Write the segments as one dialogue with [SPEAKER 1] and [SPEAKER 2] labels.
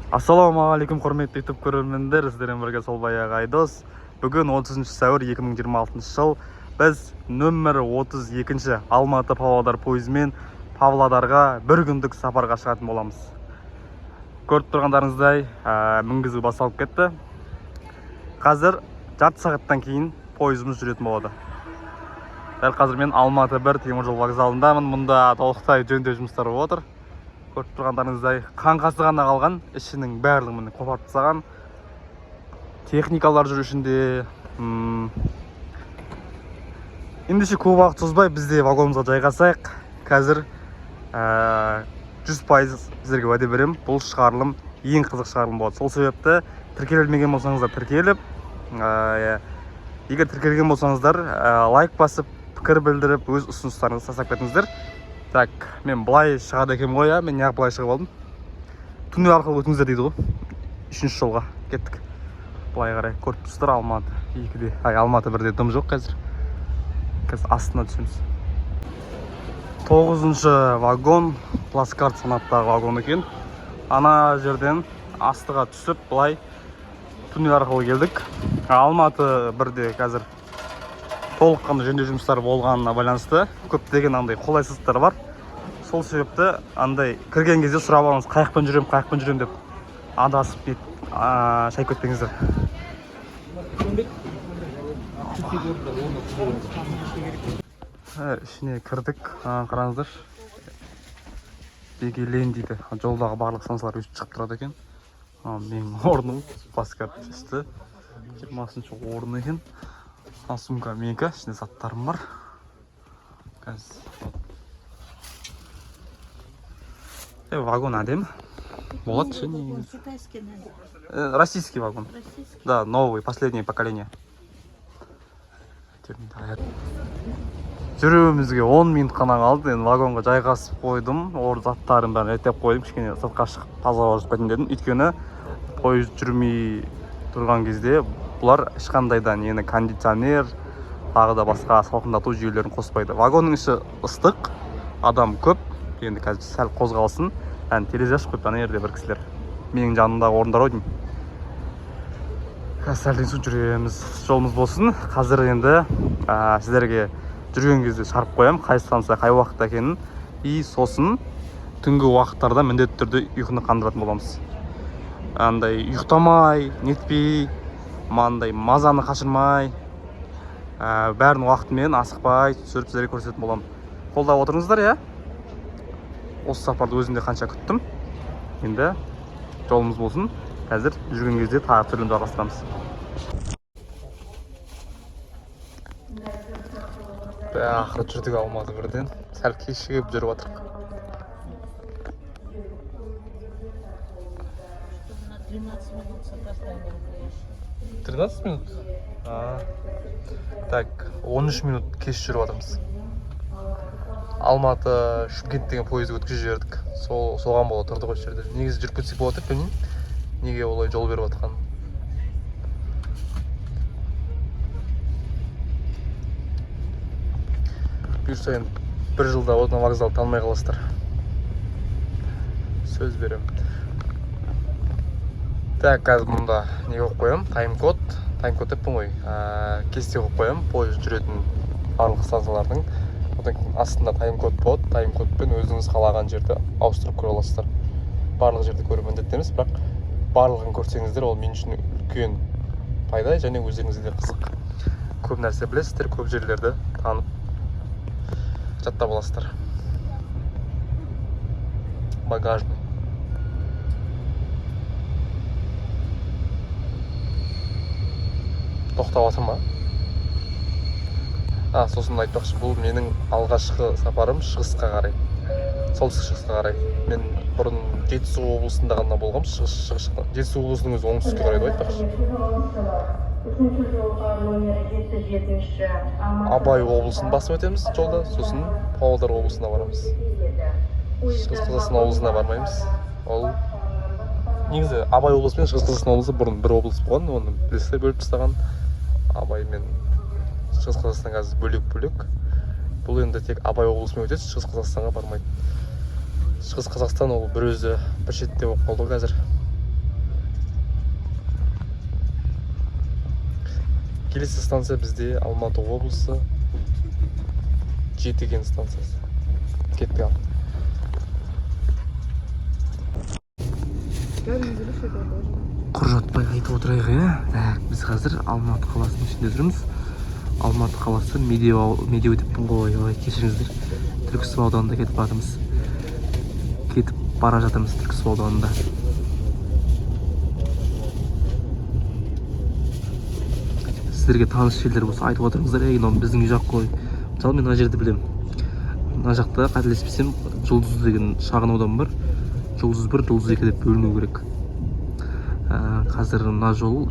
[SPEAKER 1] Ассалаумағалейкум құрметті YouTube көрермендер, сіздермен бірге Солбаяқ Айдос. Бүгін 30 сәуір 2026 жыл. Біз нөмірі 32-ші Алматы-Павлодар пойызымен Павлодарға бір күндік сапарға шығатын боламыз. Көріп тұрғандарыңыздай, мінгізу басталып кетті. Қазір жарты сағаттан кейін пойызымыз жүретін болады. Дәл қазір мен Алматы 1 теміржол вокзалындамын. Мұнда толықтай жөндеу жұмыстары болып отыр. Көріп тұрғандарыңыздай, қаңқасы ғана қалған, ішінің барлығын қопарып тастаған. Техникалар жүрішінде. Ендеше көп уақыт созбай бізде вагонымызға жайғасайық. Қазір 100% сіздерге уәде беремін. Бұл шығарылым ең қызық шығарылым болады. Сол себепті тіркелмеген болсаңыздар тіркеліп, егер тіркелген болсаңыздар лайк басып, пікір білдіріп, өз ұсыныстарыңызды тастап кетіңіздер. Так, мен былай шығады екенмін ғой, мен неғып былай шығып алдым. Түнде арқылы өтіңіздер дейді ғой. 3-ші жолға кеттік. Былай қарай көріп тұрсыздар, Алматы 2-де. Алматы 1-де дым жоқ қазір. Қазір астына түсеміз. 9-шы вагон, плацкарт санаттағы вагон екен. Ана жерден астыға түсіп, былай түнде арқылы келдік. Алматы 1-де қазір толыққанды жөндеу жұмыстары болғанына байланысты көптеген андай қолайсыздықтар бар. Сол себепті андай кірген кезде сұрап алыңыз, қаяқпен жүрем деп адасып шай көтпеңіздер. Ішіне кірдік, қараңыздар. Бегелен дейді. Жолдағы барлық станциялар өшіп шығып тұрады екен. Менің орным плацкарт түсті. 20-ші орын екен. Сумка менікі, ішінде заттарым бар. Вагон әдемі. Болады ше негізі. Российский вагон. Да, новый, последнее поколение. Жүруімізге 10 минут қана қалды. Вагонға жайғасып қойдым. Заттарым бәрін реттеп қойдым. Кішкене сыртқа шығып тазалап жүріп кетейін дедім. Өйткені пойыз жүрмей тұрған кезде бұлар ешқандай да нені кондиционер, тағы да басқа салқындату жүйелерін қоспайды. Вагонның іші ыстық, адам көп. Енді қазір сәл қозғалсын. Терезе ашып қойып, ана жерде бір кісілер. Менің жанымдағы орындар ғой деймін. Сәлден соң жүреміз. Жолымыз болсын. Қазір енді сіздерге жүрген кезде шарып қоямын, қай станция, қай уақытта екенін. И сосын түнгі уақыттарда міндетті түрде ұйқыны қандыратын боламыз. Андай ұйықтамай, нетпей, маңдай мазаны қашырмай, бәрін уақытымен асықпай түсіріп сіздерге көрсететін боламын. Қолдап отырыңыздар, иә? Осы сапарды өзімде қанша күттім. Енді жолымыз болсын. Қазір жүрген кезде тағы түсірілімді жалғастырамыз. Ақыры жүрдік Алматы 1-ден. Сәл кешігіп жүріп жатырмық. 13 минут? Так, 13 минут кеш жүріп жатырмыз. Алматы Шымкент деген пойызды өткізіп жібердік. Соған бола тұрды ғой жерде. Негізі жүріп кетсек болады деп білмеймін. Неге олай жол беріп жатқан. Бұйырса енді бір жылда отын вокзал танымай қаласыздар. Сөз беремін. Так, қазір мұнда не қойып қоям? Тайм-код деппін ғой. Кесте қойып қоям, пойыз жүретін барлық станциялардың. Астында тайм-код болады. Тайм-кодпен өзіңіз қалаған жерді ауыстырып көре аласыздар. Барлық жерді көру міндетті емес, бірақ барлығын көрсеңіздер, ол мен үшін үлкен пайда және өздеріңізге қызық. Көп нәрсе білесіздер, көп жерлерді танып жаттап аласыздар. Багажный. Тоқтап атыр ма? Сосын айтпақшы, бұл менің алғашқы сапарым шығысқа қарай. Солтүстік шығысқа қарай. Мен бұрын Жетісу облысында ғана болғам. Жетісу облысының өзі оңтүстікке қарайды айтпақшы. Абай облысын басып өтеміз жолда, сосын Павлодар облысына барамыз. Шығыс Қазақстан облысына бармаймыз. Ол негізі Абай облысы мен Шығыс Қазақстан облысы бұрын бір облыс болған, оны білесіздер бөліп тастаған. Абай мен Шығыс Қазақстан қазір бөлек. Бұл енді тек Абай облысымен өтеді, Шығыс Қазақстанға бармайды. Шығыс Қазақстан ол бір өзі бір шетте болып қалды қазір. Келесі станция бізде Алматы облысы Жетіген станциясы. Кеттік ал. Құр жатпай айтып отырайық, біз қазір Алматы қаласының ішінде жүрміз. Алматы қаласы Медеу деппін ғой, кешіріңіздер. Түрксіб ауданында кетіп бара жатырмыз Түрксіб ауданында. Сіздерге таныс жерлер болса айтып отырыңыздар, біздің үй жақ қой. Мысалы мен мына жерді білем. Мына жақта қателеспесем Жұлдыз деген шағын аудан бар. Жұлдыз 1, Жұлдыз 2 деп бөліну керек. Қазір мына жол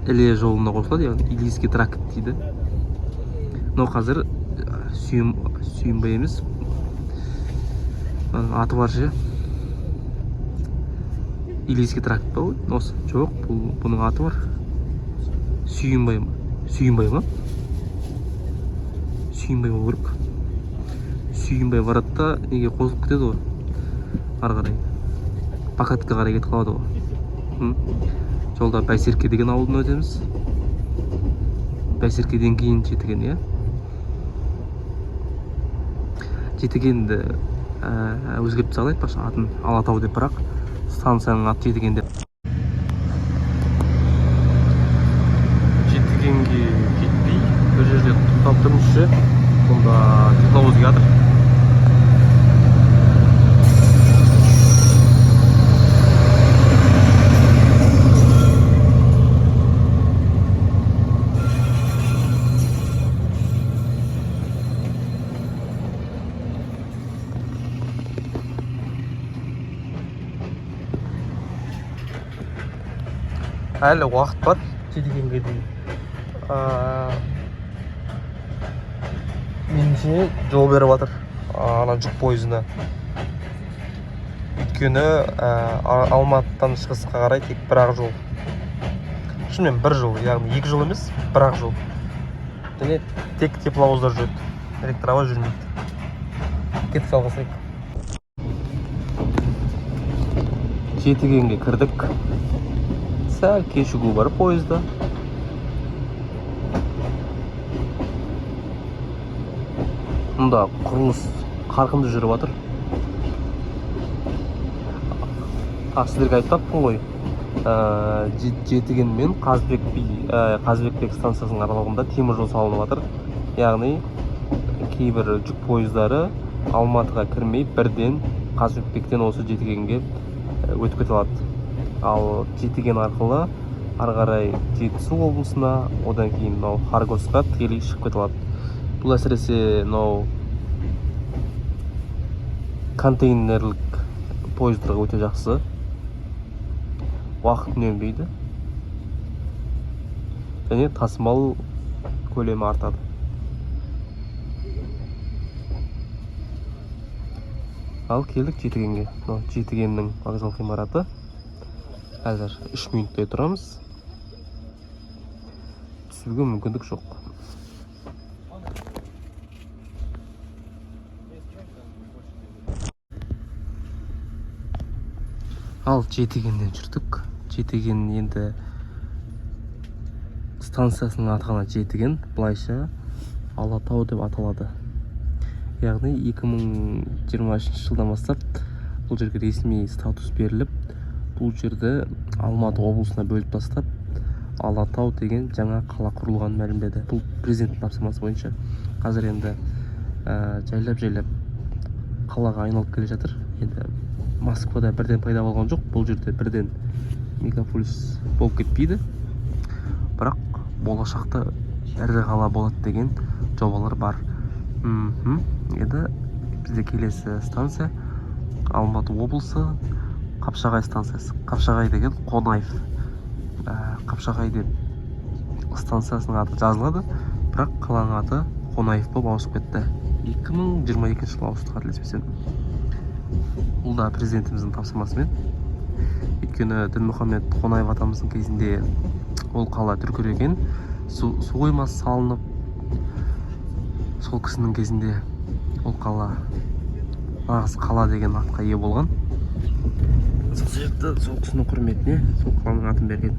[SPEAKER 1] Іле жолына қосылады, яғни Илийский тракт дейді. Но қазір Сүйінбай емес, аты бар же. Илийский тракт па ғой? Осы, жоқ, бұның аты бар. Сүйінбай ма? Сүйінбай ма керек? Сүйінбай баратта неге қосылып кетеді ғой? Ары қарай. Бакатқа қарай кетіп қалады ғой. Жолда Байсерке деген ауылдан өтеміз. Байсеркеден кейін Жетіген, иә? Жетігенді өзгертіп салайық башы атын Алатау деп, бірақ станцияның аты Жетіген деп. Жетігенге кетпей, бір жерде тоқтап тұрмызшы. Бұнда тепловоз-гидр. Әлі уақыт бар, Жетігенге дейін. Меніңше жол беріп жатыр ана жүк пойызына. Өйткені Алматыдан шығысқа қарай тек бір-ақ жол. Шынымен бір жол, яғни 2 жол емес, бір-ақ жол. Және тек тепловоздар жүреді, электровоз жүрмейді. Кетіп салғысайық. Жетігенге кірдік. Сәл кешігу бар пойызда. Мұнда құрылыс қарқынды жүріп жатыр. Сіздерге айтпақпын ғой, Жетіген мен Қазыбек станциясының аралығында темір жол салынып жатыр. Яғни кейбір жүк пойыздары Алматыға кірмей бірден Қазыбектен осы Жетігенге өтіп кете алады. Ал Жетіген арқылы ары қарай Жетісу облысына, одан кейін Харгосқа тікелей шығып кете алады. Бұл әсіресе контейнерлік пойыздарға өте жақсы. Уақыт үнемдейді. Және тасымал көлемі артады. Ал келдік Жетігенге. Жетігеннің вокзал ғимараты. Қазір 3 минуттай тұрамыз. Түсуге мүмкіндік жоқ. Ал Жетігеннен жүрдік. Жетіген енді станциясының аты ғана Жетіген, былайша Алатау деп аталады. Яғни 2023 жылдан бастап бұл жерге ресми статус беріліп, бұл жерді Алматы облысына бөліп тастап, Алатау деген жаңа қала құрылғанын мәлімдеді. Бұл президенттің тапсырмасы бойынша. Қазір енді жайлап қалаға айналып келе жатыр. Енді Москвада бірден пайда болған жоқ, бұл жерде бірден мегаполис болып кетпейді. Бірақ болашақта ірі қала болады деген жобалар бар. Енді бізде келесі станция Алматы облысы Қапшағай станциясы. Қапшағай деген Қонаев. Қапшағай деп станциясының аты жазылады, бірақ қаланың аты Қонаев болып ауысып кетті. 2022 жылы ауысты, қателеспесем. Бұл да президентіміздің тапсырмасымен. Өйткені Дінмұхамед Қонаев атамыздың кезінде ол қала дүркіреген, су қоймасы салынып, сол кісінің кезінде ол қала нағыз қала деген атқа ие болған. Сол себепті сол кісінің құрметіне сол қаланың атын берген.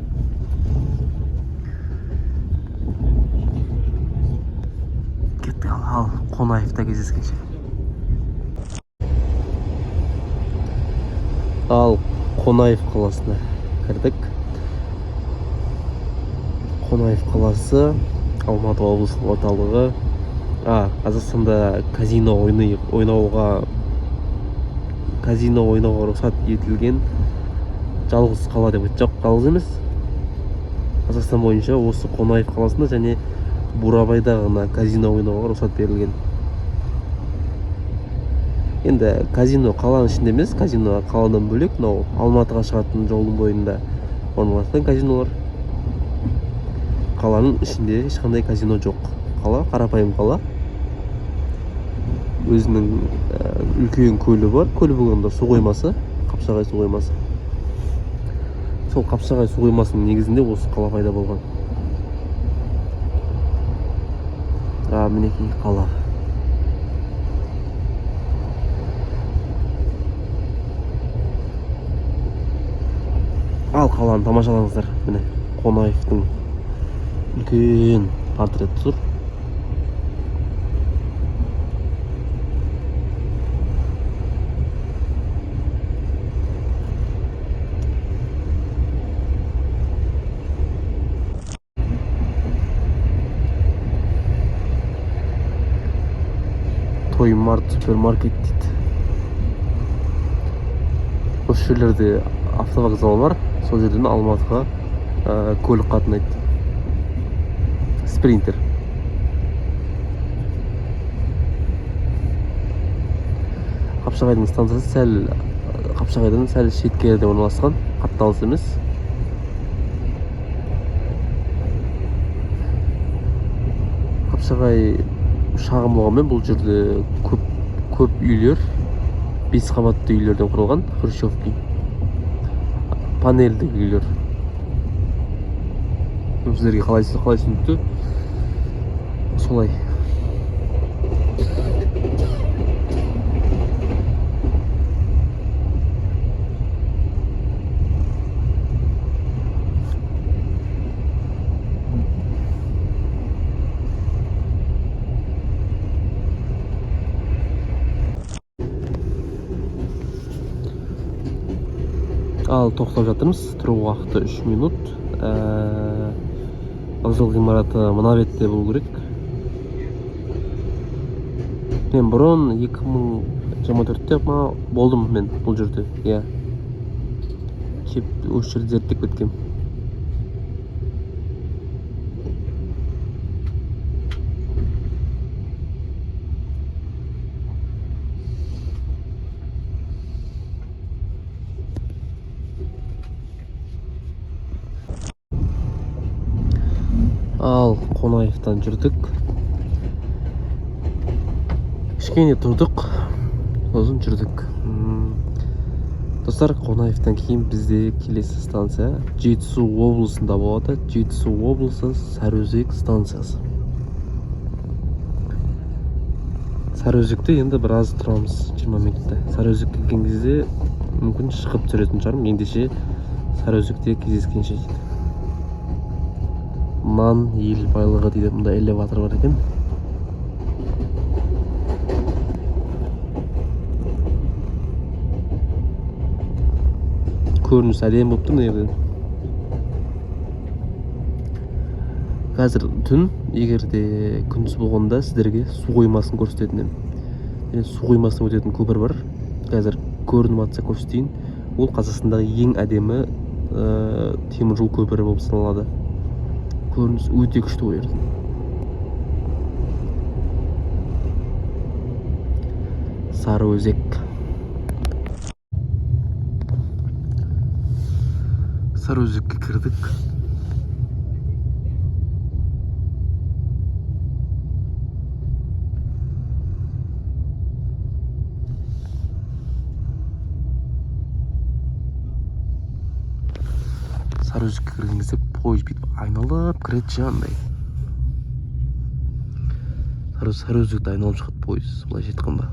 [SPEAKER 2] Кеттік ал Қонаевта кездескенше. Ал Қонаев қаласына кірдік. Қонаев қаласы Алматы облысының орталығы. Қазақстанда казино ойнауға рұқсат етілген жалғыз қала деп айтсақ, жалғыз емес. Қазақстан бойынша осы Қонаев қаласында және Бурабайда ғана казино ойнауға рұқсат берілген. Енді казино қаланың ішінде емес, казино қаладан бөлек, мынау Алматыға шығатын жолдың бойында орналасқан казинолар. Қаланың ішінде ешқандай казино жоқ. Қала қарапайым қала. Өзінің үлкен көлі бар. Көлі болғанда су қоймасы, Қапшағай су қоймасы. Сол Қапшағай су қоймасының негізінде осы қала пайда болған. Мінекей қала. Ал қаланы тамашалаңыздар. Міне Қонаевтың үлкен портреті тұр. Тоймарт супермаркет дейді. Осы жерлерде автовокзал бар. Сол жерден Алматыға көлік қатынайды. Спринтер. Қапшағайдың станциясы Қапшағайдан сәл шеткерде орналасқан, қатты алыс емес. Қапшағай шағын болғанмен бұл жерде көп үйлер, 5 қабатты үйлерден құрылған, хрущевки. Панельді үйлер. Сіздерге қалай түсінікті? Солай. Ал тоқтап жатырмыз. Тұру уақыты 3 минут. Вокзал ғимараты мына бетте болу керек. Мен бұрын 2024-те болдым мен бұл жерде. Кеп осы жерде зерттеп кеткем. Ал Қонаевтан жүрдік. Кішкене тұрдық, сосын жүрдік. Достар, Қонаевтан кейін бізде келесі станция Жетісу облысында болады. Жетісу облысы Сарыөзек станциясы. Сарыөзекте енді біраз тұрамыз, 20 минутта. Сарыөзек келген кезде мүмкін шығып түсіретін шығармын. Ендеше Сарыөзекте кездескенше дейді. Нан ел байлығы дейді. Мұнда элеватор бар екен. Көрініс әдемі болып тұр негізі. Қазір түн, егерде күндіз болғанда сіздерге су қоймасын көрсететін. Су қоймасын өтетін көпір бар. Қазір көрініп атса көрсетейін. Ол Қазақстандағы ең әдемі темір жол көпірі болып саналады. Көрініс өте күшті ойырды. Сарыөзек. Сарыөзекке кірдік. Сарыөзекке кірген кезде пойыз бүйтіп айналып кіреді жаңағындай. Сарыөзекте айналып шығады пойыз, былайша айтқанда.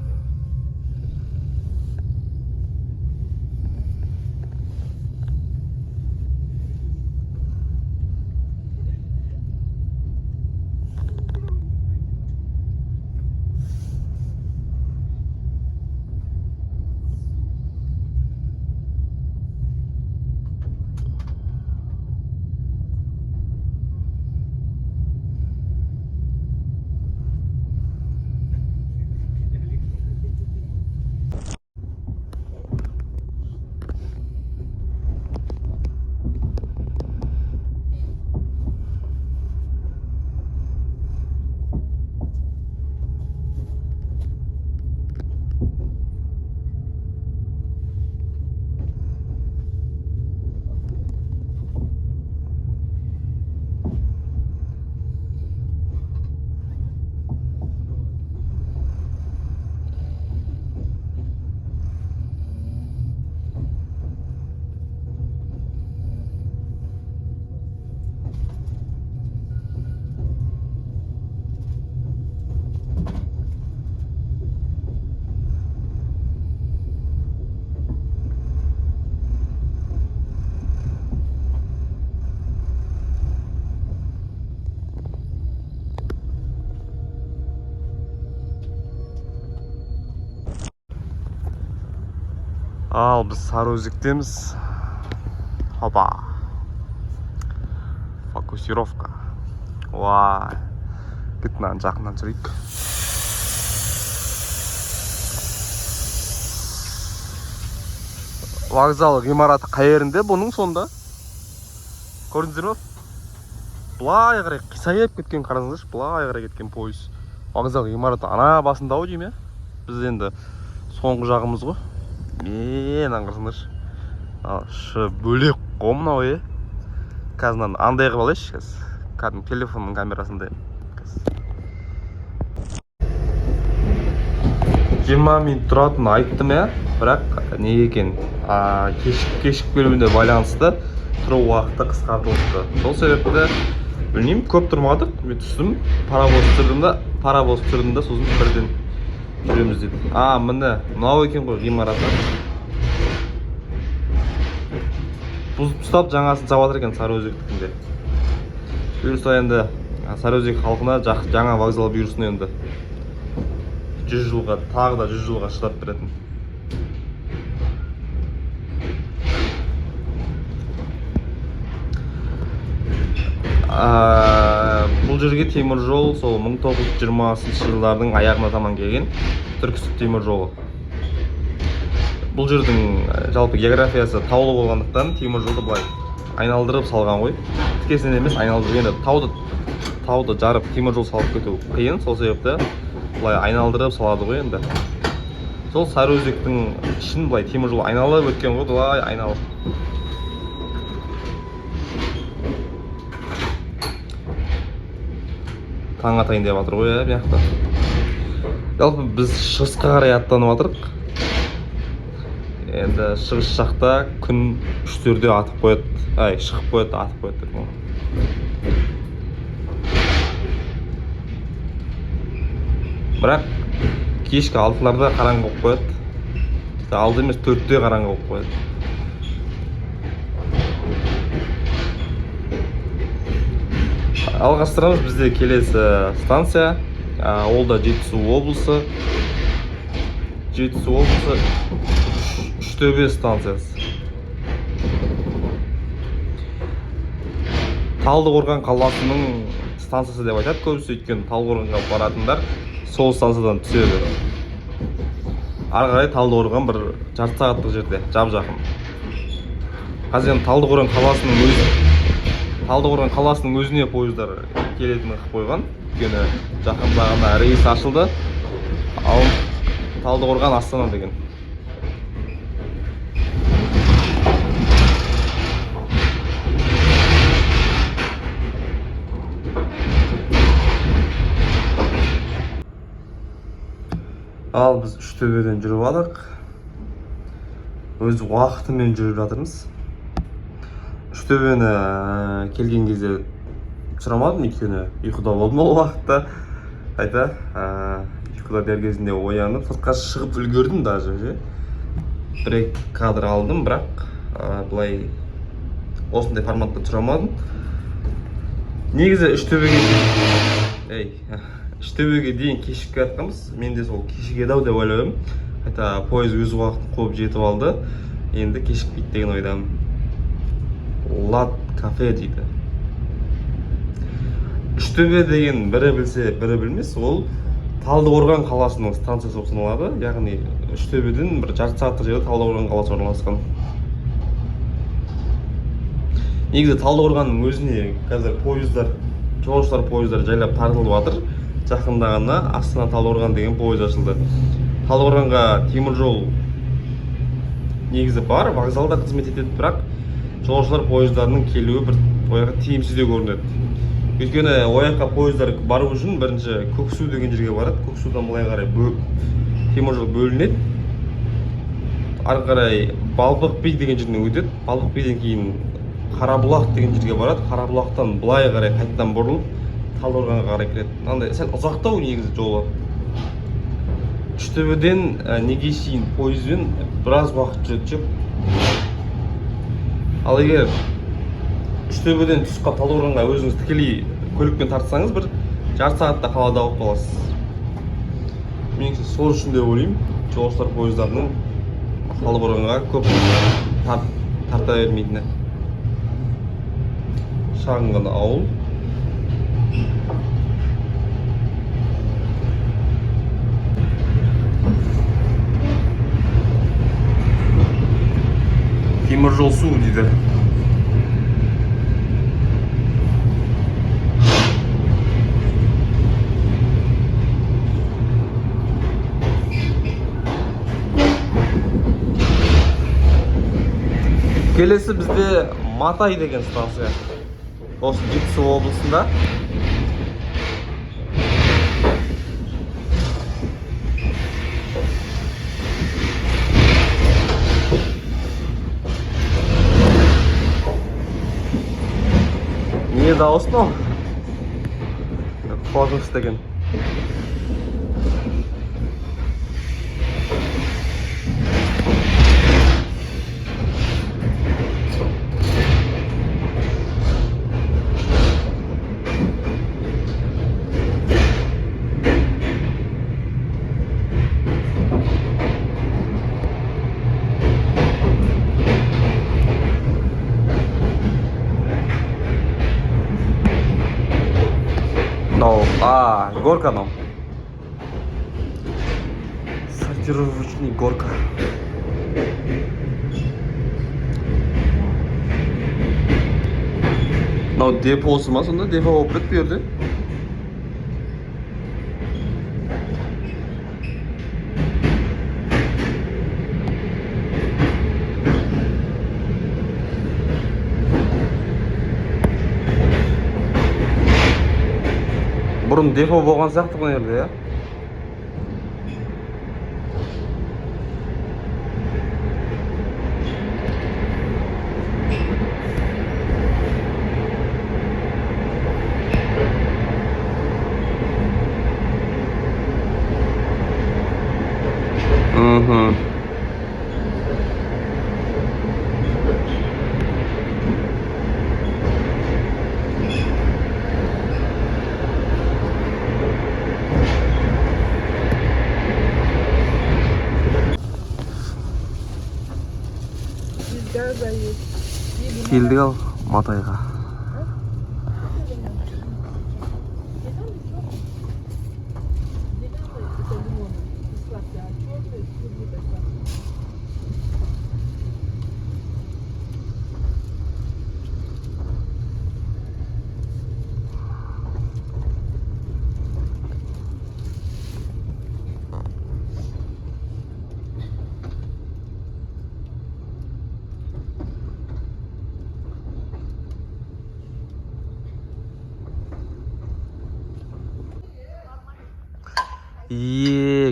[SPEAKER 1] Ал біз Сарыөзектеміз. Опа. Фокусировка. Вай. Кетінен жақыннан жүрейік. Вокзал ғимараты қай жерінде бұның сонда? Көрдіңіздер ме? Былай қарай қисайып кеткен, қараңыздаршы, былай қарай кеткен пойыз. Вокзал ғимараты ана басында ау деймін. Біз енді соңғы жағымыз ғой. Мен аңғырсыңдаршы. Шы бөлек қой мынау. Қазір андай қылып алайыншы қазір. Кәдімгі телефонның камерасында. 20 минут тұратын айттым я, бірақ не екен, кешік бөліміне байланысты тұру уақыты қысқартылыпты. Сол себепті білмеймін, көп тұрмадық. Мен түстім, паровоз түрдім, сосын бірден жүреміз деді. Міне, мынау екен ғой ғимараты. Бұзып ұстап жаңасын жабатыр екен Сарыөзектікінде. Бұйырса енді Сарыөзек халқына жаңа вокзал бұйырсын енді. 100 жылға, тағы да 100 жылға шыдап беретін. Бұл жерге темір жол сол 1920 жылдардың аяғына таман келген Түркістан темір жолы. Бұл жердің жалпы географиясы таулы болғандықтан темір жолды былай айналдырып салған ғой. Тікесінен емес, айналдырып енді тауды жарып темір жол салып кету қиын, сол себепті былай айналдырып салады ғой енді. Сол Сарыөзектің ішін былай темір жол айналып өткен ғой, былай айналып. Таң атайын деп жатыр ғой, бұл жақта. Жалпы біз шығысқа қарай аттанып жатырық. Енді шығыс жақта күн 3-4-де атып қояды. Шығып қояды, атып қояды деп. Бірақ кешкі 6-ларда қараңғы болып қояды. 6 емес 4-те қараңғы болып қояды. Алғастырамыз бізде келесі станция. Ол да Жетісу облысы. Үштөбе станциясы. Талдықорған қаласының станциясы деп айтады көбісі, өйткені Талдықорғанға баратындар сол станциядан түседі. Ары қарай Талдықорған бір жарты сағаттық жерде, жап-жақын. Қазір Талдықорған қаласының өзіне пойыздар келетіні қойған. Өйткені жақында ғана рейс ашылды. Ал Талдықорған Астана деген. Ал біз Үштөбеден жүріп алдық. Өз уақытымен жүріп жатырмыз. Үштөбені келген кезде сұрамадым, өйткені ұйқыда болдым ол уақытта. Қайта ұйқыда дер кезінде оянып, сыртқа шығып үлгердім даже. Бір кадр алдым, бірақ былай осындай форматта сұрамадым. Негізі Үштөбеге дейін кешігіп жатқанбыз. Мен де сол кешігеді ау деп ойлаймын. Қайта пойыз өз уақытын қуып жетіп алды. Енді кешікпейді деген ойдамын. Лат кафе дейді. Үштөбе деген бірі білсе, бірі білмес. Ол Талдықорған қаласының станциясы болып саналады. Яғни Үштөбеден бір жарты сағаттық жерде Талдықорған қаласы орналасқан. Негізі Талдықорғанның өзіне қазір жолаушылар пойыздар жайлап тартылып жатыр. Жақында ғана Астана Талдықорған деген пойыз ашылды. Талдықорғанға темір жол негізі бар, вокзалда қызмет етеді, бірақ жолаушылар пойыздарының келуі бір ояққа тиімсіз де көрінеді. Өйткені ояққа пойыздар бару үшін бірінші Көксу деген жерге барады. Көксудан былай қарай темір жол бөлінеді. Ары қарай Балбықби деген жеріне өтеді. Балбықбиден кейін Қарабұлақ деген жерге барады. Қарабұлақтан былай қарай қайтадан бұрылып Талдықорғанға қарай келеді. Мынандай сәл ұзақтау негізі жолы. Үштөбеден неге шейін пойызбен біраз уақыт жүреді. Ал егер Үштөбеден түсіп қалып Талдықорғанға өзіңіз тікелей көлікпен тартсаңыз, бір жарты сағатта қалада болып қаласыз. Меніңше сол үшін де ойлаймын, жолаушылар пойыздарының Талдықорғанға көп тарта бермейтіні. Шағын ғана ауыл. Теміржол су дейді. Келесі бізде Матай деген станция. Осы Жетісу облысында. Не дауыс мынау? Космос деген. Горка нам. Сортировочный горка. Мынау депосы ма сонда? Депо болып кетті бұл жерде. Бұрын депо болған сияқты бұл жерде, я? Келдік ал Матайға.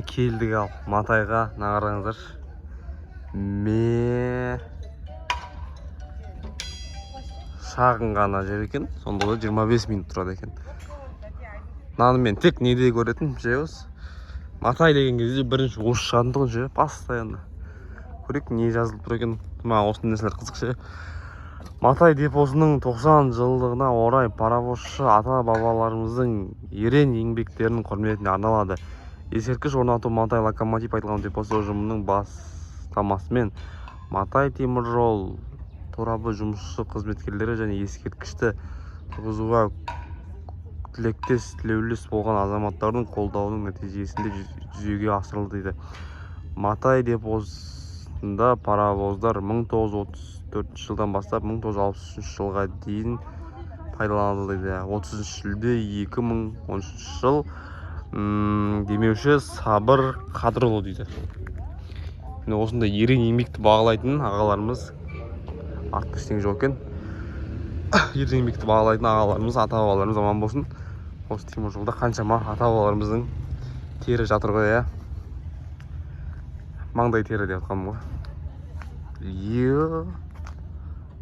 [SPEAKER 1] Келдік ал Матайға, нағараңыздар. Шағын ғана жер екен, сонда да 25 минут тұрады екен. Наны мен тек неде көретін, осы Матай деген кезде бірінші осы шығатындығын ше, постоянно. Көрек не жазылып тұр екен, маған осы нәрселер қызық ше. Матай депосының 90 жылдығына орай паровозшы ата-бабаларымыздың ерен еңбектерінің құрметіне арналады. Ескерткіш орнату Матай локомотив айтылған депосы ұжымының бастамасымен Матай теміржол торабы жұмысшы қызметкерлері және ескерткішті тұрғызуға тілектес тілеулес болған азаматтардың қолдауының нәтижесінде жүзеге асырылды дейді. Матай депосында паровоздар 1934 жылдан бастап 1963 жылға дейін пайдаланылды дейді. 30 шілде 2013 жыл демеуші Сабыр Қадырұлы дейді. Осындай ерен еңбекті бағалайтын ағаларымыз, артта ештеңе жоқ екен. Ерен еңбекті бағалайтын ағаларымыз, ата-бабаларымыз аман болсын. Осы теміржолда қаншама ата-бабаларымыздың тері жатыр ғой, я. Маңдай тері деп жатқаным ғой.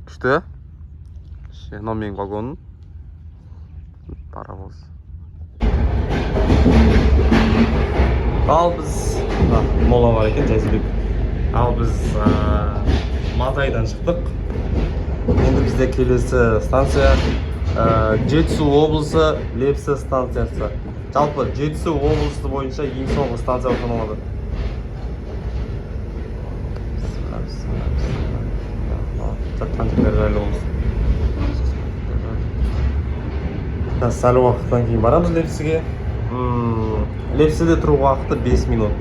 [SPEAKER 1] Күшті. Номен вагонын. Паровоз. Ал біз мола бар екен, Жайсыбек. Ал біз Матайдан шықтық. Енді бізде келесі станция Жетісу облысы Лепсі станциясы. Жалпы Жетісу облысы бойынша ең соңғы станция саналады. жатқан жерлер жайлы болсын. Сәл уақыттан кейін барамыз Лепсіге. Лепсіде тұру уақыты 5 минут.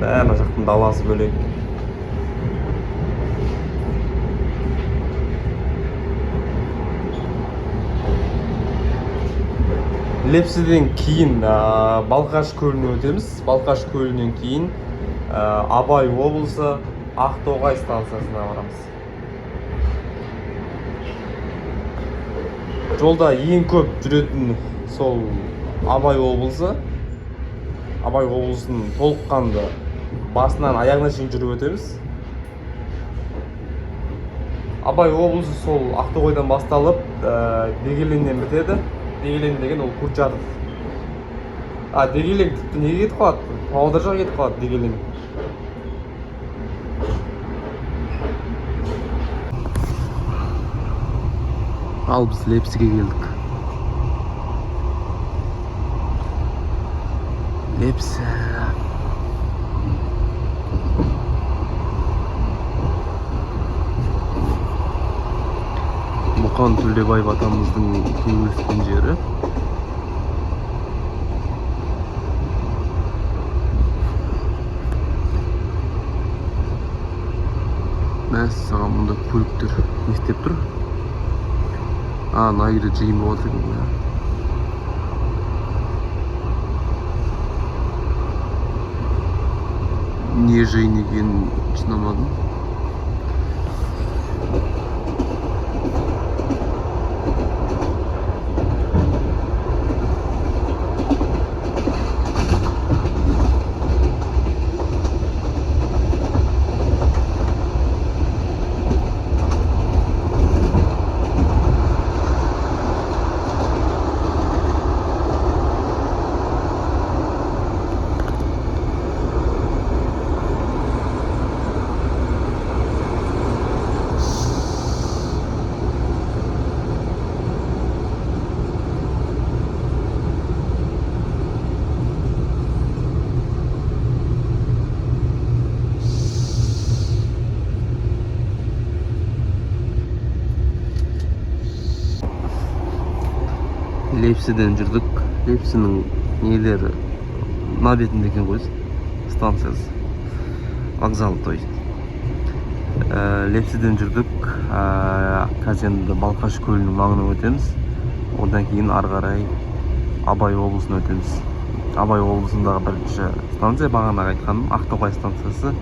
[SPEAKER 1] Ана жақтың даласы бөлек. Лепсіден кейін Балқаш көліне өтеміз. Балқаш көлінен кейін Абай облысы Ақтоғай станциясына барамыз. Жолда ең көп жүретін сол Абай облысы. Абай облысын толыққанды басынан аяғына шейін жүріп өтеміз. Абай облысы сол Ақтоғайдан басталып Дегеленнен бітеді. Дегелен деген ол Курчатов. Дегелен тіпті неге кетіп қалады? Павлодар жаққа кетіп қалады Дегелен.
[SPEAKER 2] Ал біз Лепсіге келдік. Лепсі. Мұқан Төлебаев атамыздың туып өскен жері. Мәссаған мұнда көліктер не істеп тұр? Ана жерде жиын болып жатыр екен. Не жиын екенін түсінемедім. Лепсіден жүрдік. Лепсінің нелері на бетінде екен ғой, станциясы, вокзалы, то есть. Лепсіден жүрдік. Қазір енді Балқаш көлінің маңына өтеміз. Одан кейін ары қарай Абай облысына өтеміз. Абай облысындағы бірінші станция бағана айтқаным Ақтоғай станциясы.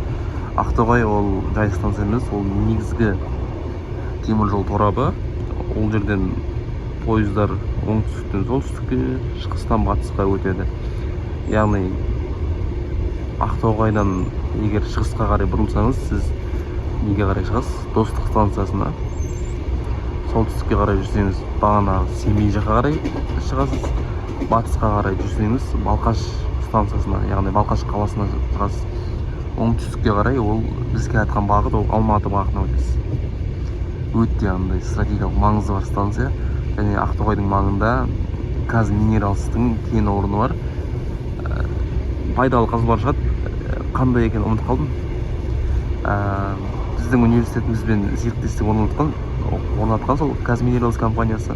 [SPEAKER 2] Ақтоғай ол жай станция емес, ол негізгі теміржол торабы. Ол жерден пойыздар оңтүстіктен солтүстікке, шығыстан батысқа өтеді. Яғни Ақтоғайдан егер шығысқа қарай бұрылсаңыз, сіз неге қарай шығасыз? Достық станциясына. Солтүстікке қарай жүрсеңіз, бағана Семей жаққа қарай шығасыз. Батысқа қарай жүрсеңіз, Балқаш станциясына, яғни Балқаш қаласына шығасыз. Оңтүстікке қарай ол бізге айтқан бағыт, ол Алматы бағытына өтесіз. Өте андай стратегиялық маңызы бар станция. Және Ақтоғайдың маңында Казминералстың кен орны бар. Пайдалы қазбалар шығады. Қандай екенін ұмытып қалдым. Біздің университетімізбен серіктестік орнатқан сол Казминералс компаниясы.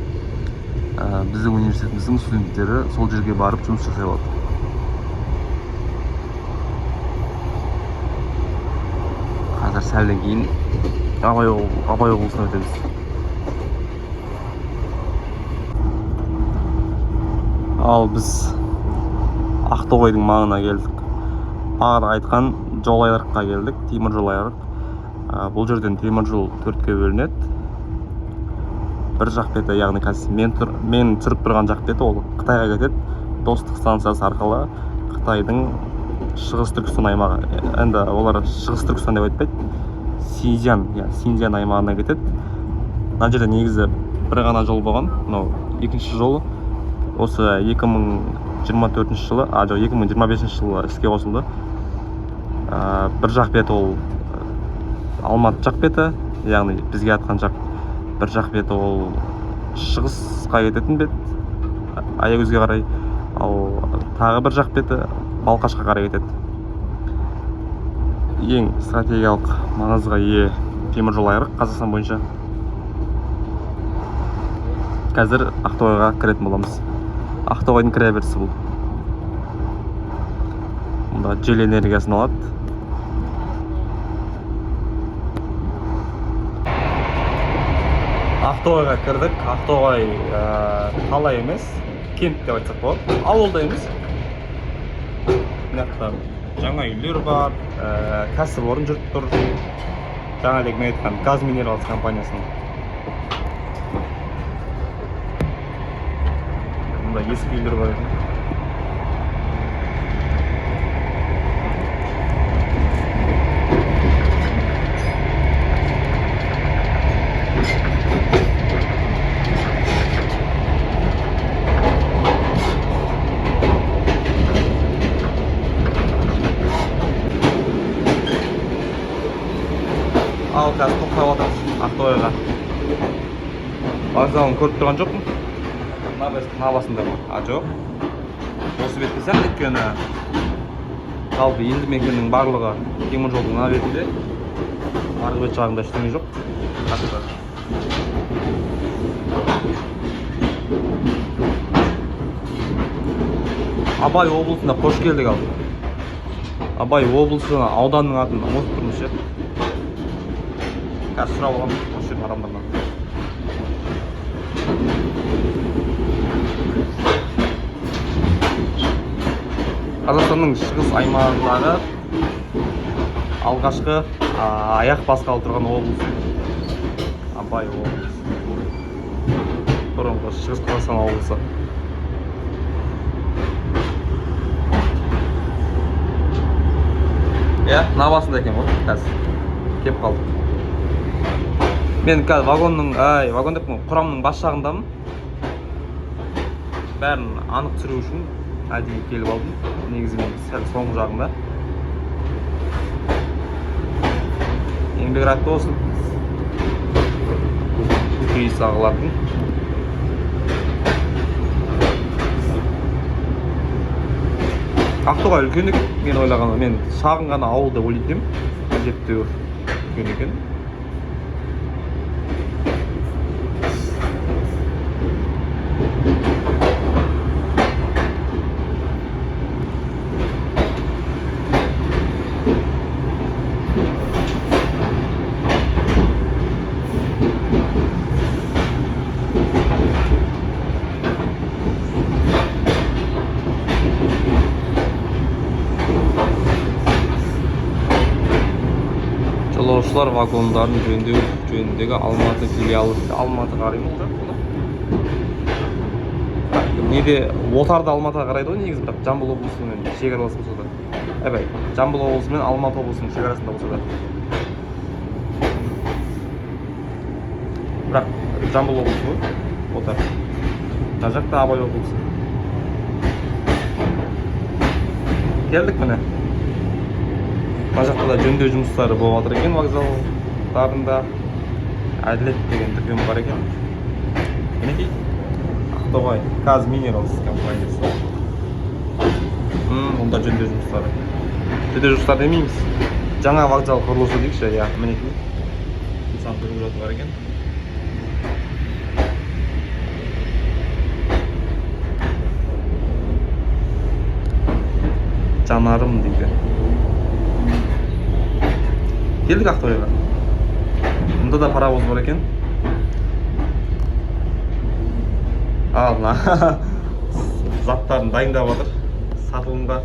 [SPEAKER 2] Біздің университетіміздің студенттері сол жерге барып жұмыс жасай алады. Қазір сәлден кейін Абай облысына өтеміз. Ал біз Ақтоғайдың маңына келдік. Бағана айтқан жол айрыққа келдік, темір жол айрық. Бұл жерден темір жол 4-ке бөлінеді. Бір жақ беті, яғни қазір мен түсіріп тұрған жақ беті ол Қытайға кетеді. Достық станциясы арқылы Қытайдың шығыс Түркістан аймағы. Енді олар шығыс Түркістан деп айтпайды. Синьцзян аймағына кетеді. Мына жерде негізі бір ғана жол болған. Екінші жолы осы 2024 жылы, 2025 жылы іске қосылды. Бір жақ беті ол Алматы жақ беті, яғни бізге атқан жақ. Бір жақ беті ол шығысқа кететін бет, Аягөзге қарай. Ал тағы бір жақ беті Балқашқа қарай кетеді.
[SPEAKER 1] ең стратегиялық маңызға ие теміржол айрық Қазақстан бойынша. Қазір Ақтоғайға кіретін боламыз. Ақтоғайдың кіре берісі бұл. Мұнда жел энергиясын алады. Ақтоғайға кірдік. Ақтоғай қала емес, кент деп айтсақ болады. Ауылда емес. Мынақта жаңа үйлер бар, кәсіпорын жүріп тұр. Жаңа мен айтқан газ минералс компаниясының. Мұнда ескі үйлер бар. Ал қазір тоқтап отырмыз Ақтоғайға. Вокзалын көріп тұрған жоқпын. Мына басында ма? Жоқ. Осы бетте сәл өйткені жалпы елді мекеннің барлығы теміржолдың мына бетінде. Арғы бет жағында ештеңе жоқ. Абай облысына қош келдік ал. Абай облысына ауданның атын ұмытып тұрмыз ше. Қазір сұрап аламын осы жердің адамдардан. Қазақстанның шығыс аймағындағы алғашқы аяқ басқалы тұрған облыс. Абай облысы. Бұрынғы шығыс Қазақстан облысы. Мына басында екен ғой, қазір кеп қалдық. Мен қазір вагон деп құрамның бас жағындамын. Бәрін анық түсіру үшін әдейі келіп алдым. Негізі мен сәл соңғы жағында. Еңбек рахат болсын. Кейс ағылардың. Ақтоғай үлкен екен, мен ойлағанда, мен шағын ғана ауыл деп ойлайтын едім. Әжептәуір үлкен екен. Жолаушылар вагондарын жөндеу жөніндегі Алматы филиалы. Алматы қараймыз да. Неде отарды Алматыға қарайды ғой негізі, бірақ Жамбыл облысымен шекаралас болса да. Жамбыл облысы мен Алматы облысының шекарасында болса да. Бірақ Жамбыл облысы ғой, отар. Мына жақта Абай облысы. Келдік міне. Мына жақта да жөндеу жұмыстары болып жатыр екен вокзалдарында. Әділет деген дүкен бар екен. Мінекей Ақтоғай газ минералс компаниясы. Мұнда жөндеу жұмыстары. Жөндеу жұмыстары демейміз. Жаңа вокзал құрылысы дейікші, мінекей. Нысан тұрып жатыр екен. Жанарым дейді. Келдік Ақтоғайға. Мұнда да паровоз бар екен. Ал, заттарын дайындап жатыр. Сатылымға.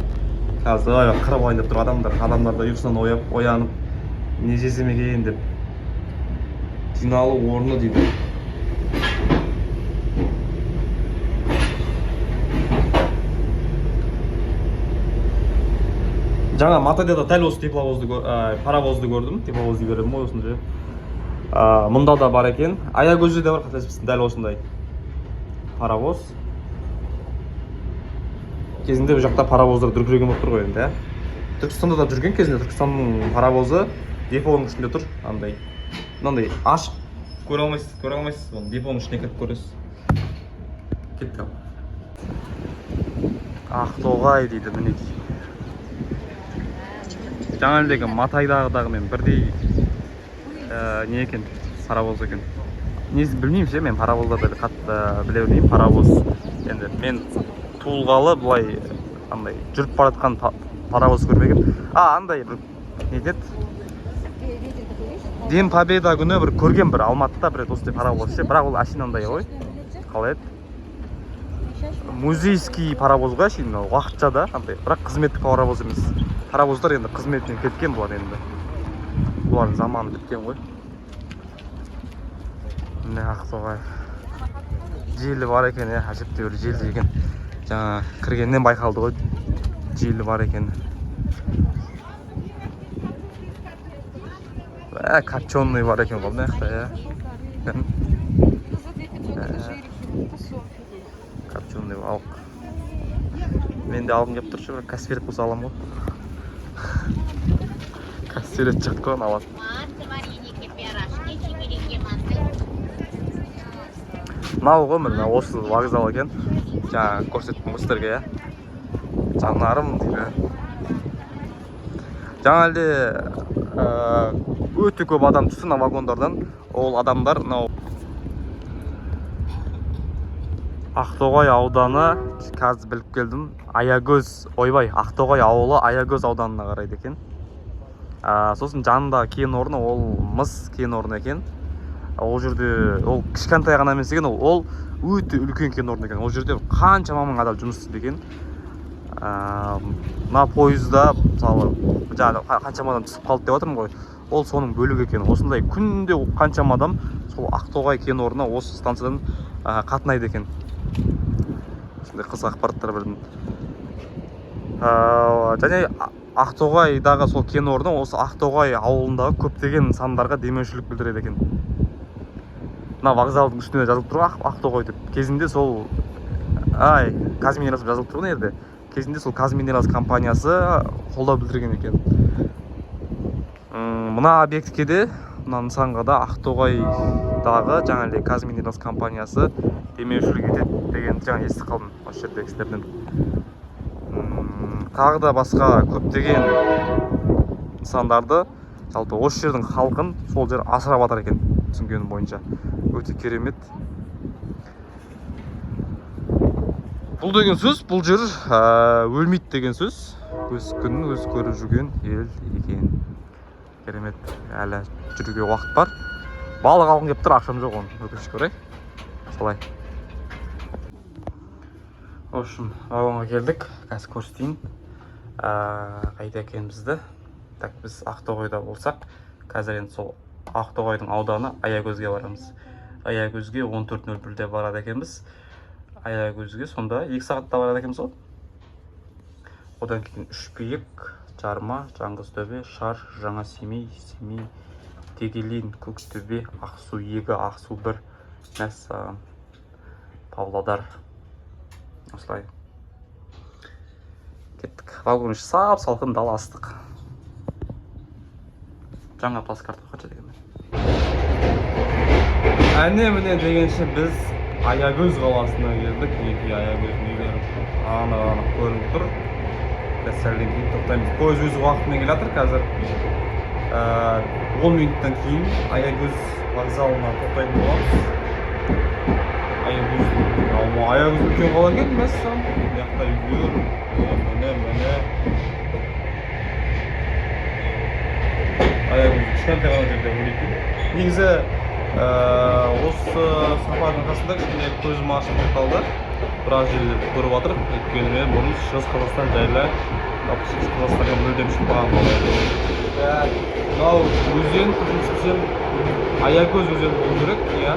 [SPEAKER 1] Қазір қырып ойнап тұр адамдар. Адамдар да ұйқысынан оянып, не жесем екен деп. Жиналу орны дейді. Жаңа Матадеда тәл осы паровозды көрдім. Тепловозды беремін ғой осында. Мұнда да бар екен. Аягөзде де бар, қателеспесем, дәл осындай паровоз. Кезінде бұл жақта паровоздар дүркіреген болып тұр ғой енді. Түркістанда да жүрген кезінде Түркістанның паровозы депоның ішінде тұр. Мынандай ашық көре алмайсыз. Депоның ішіне кіріп көресіз. Кеттік. Ақтоғай дейді мінекей. жаңа елдегі Матайдағыдағымен бірдей не екен, паровоз екен. Несін білмеймін ше, мен паровоздарды қатты біле білмеймін. Паровоз енді мен туылғалы былай андай жүріп бара жатқан паровоз көрмеген. Андай бір не деді? День Победа күні бір көрген, бір Алматыда бір осындай паровоз ше, бірақ ол ашинандай ғой. Қалай еді? Музейский паровоз ғой ашин, уақытша да андай, бірақ қызметтік паровоз емес. Паровоздар енді қызметінен кеткен бұлар енді. Бұлардың заманы біткен ғой. Міне Ақтоғай. Желі бар екен, әжептәуір желі екен. Жаңа кіргеннен байқалды ғой, желі бар екен. Копченый бар екен ғой, мына жақта, Копченый балық. Мен де алғым келіп тұршы, бір каспирет болса алам ғой. Каспирет шықты ғой, алады. Мынау ғой, мына осы вокзал екен. Жаңа көрсеттім сіздерге, жанарым дейді. Жаңа әлде өте көп адам түсті мына вагондардан. Ол адамдар мынау Ақтоғай ауданы, қазір біліп келдім, Аягөз, ойбай, Ақтоғай ауылы Аягөз ауданына қарайды екен. Сосын жанында кен орны, ол мыс кен орны екен. Ол жерде, ол кішкентай ғана емес екен, ол өте үлкен кен орны екен. Ол жерде қаншама мың адам жұмыс істейді екен. Мына пойызда, мысалы, қаншама адам түсіп қалды деп отырмын ғой. Ол соның бөлігі екен. Осындай күнде қаншама адам сол Ақтоғай кен орнына осы станциядан қатынайды екен. Сондай қызық ақпараттар бердім. Және Ақтоғайдағы сол кен орны осы Ақтоғай ауылындағы көптеген нысандарға демеушілік білдіреді екен. Мына вокзалдың үстіне жазылып тұр Ақтоғай деп. Кезінде сол Казминералс жазылып тұр ғой жерде. Кезінде сол Казминералс компаниясы қолдау білдірген екен. Мына объектке де, мына нысанға да Ақтоғайдағы жаңағыдай Казминералс компаниясы демеушілік етеді деген жаңа естіп қалдым осы жердегі кісілерден. Тағы да басқа көптеген нысандарды, жалпы осы жердің халқын сол жер асырап жатыр екен, түсінгенім бойынша. Өте керемет. Бұл деген сөз, бұл жер өлмейді деген сөз. Өз күнін өз көріп жүрген ел екен. Керемет, әлі жүруге уақыт бар. Балық алғым келіп тұр, ақшам жоқ оны, өкінішке орай. Солай. В общем, вагонға келдік, қазір көрсетейін. Қайда екенімізді. Так, біз Ақтоғайда болсақ, қазір енді сол Ақтоғайдың ауданы Аягөзге барамыз. Аягөзге 14:01-де барады екенбіз. Аягөзге сонда 2 сағатта барады екенбіз ғой. Одан кейін Үшпейік, Жарма, Жаңғызтөбе, Шар, Жаңа Семей, Семей, Тегелин, Көктөбе, Ақсу 2, Ақсу 1, Мәссаған, Павлодар. Осылай. Кеттік. Вагон іші сап-салқын дала астық. Жаңа плацкарт қанша дегенмен. Әне-міне дегенше біз Аягөз қаласына келдік. Екі Аягөз үйлері анық көрініп тұр. Сәлден кейін тоқтаймыз. Пойыз өз уақытымен келе жатыр. Қазір 10 минуттан кейін Аягөз вокзалына тоқтайтын боламыз. Аягөз үлкен қала екен, мәссаған. Яқта үйлер, міне. Аягөз кішкентай ғана жерде өлейтін. Негізі осы сапардың қасында кішкене көзім ашып қалды. Біраз жерлерді көріп жатыр. Өйткені мен бұрын Шығыс Қазақстан жайлы, Шығыс Қазақстанға мүлдем шықпаған болайын. Мынау өзен, көрсетсем, Аягөз өзені болу керек, иә.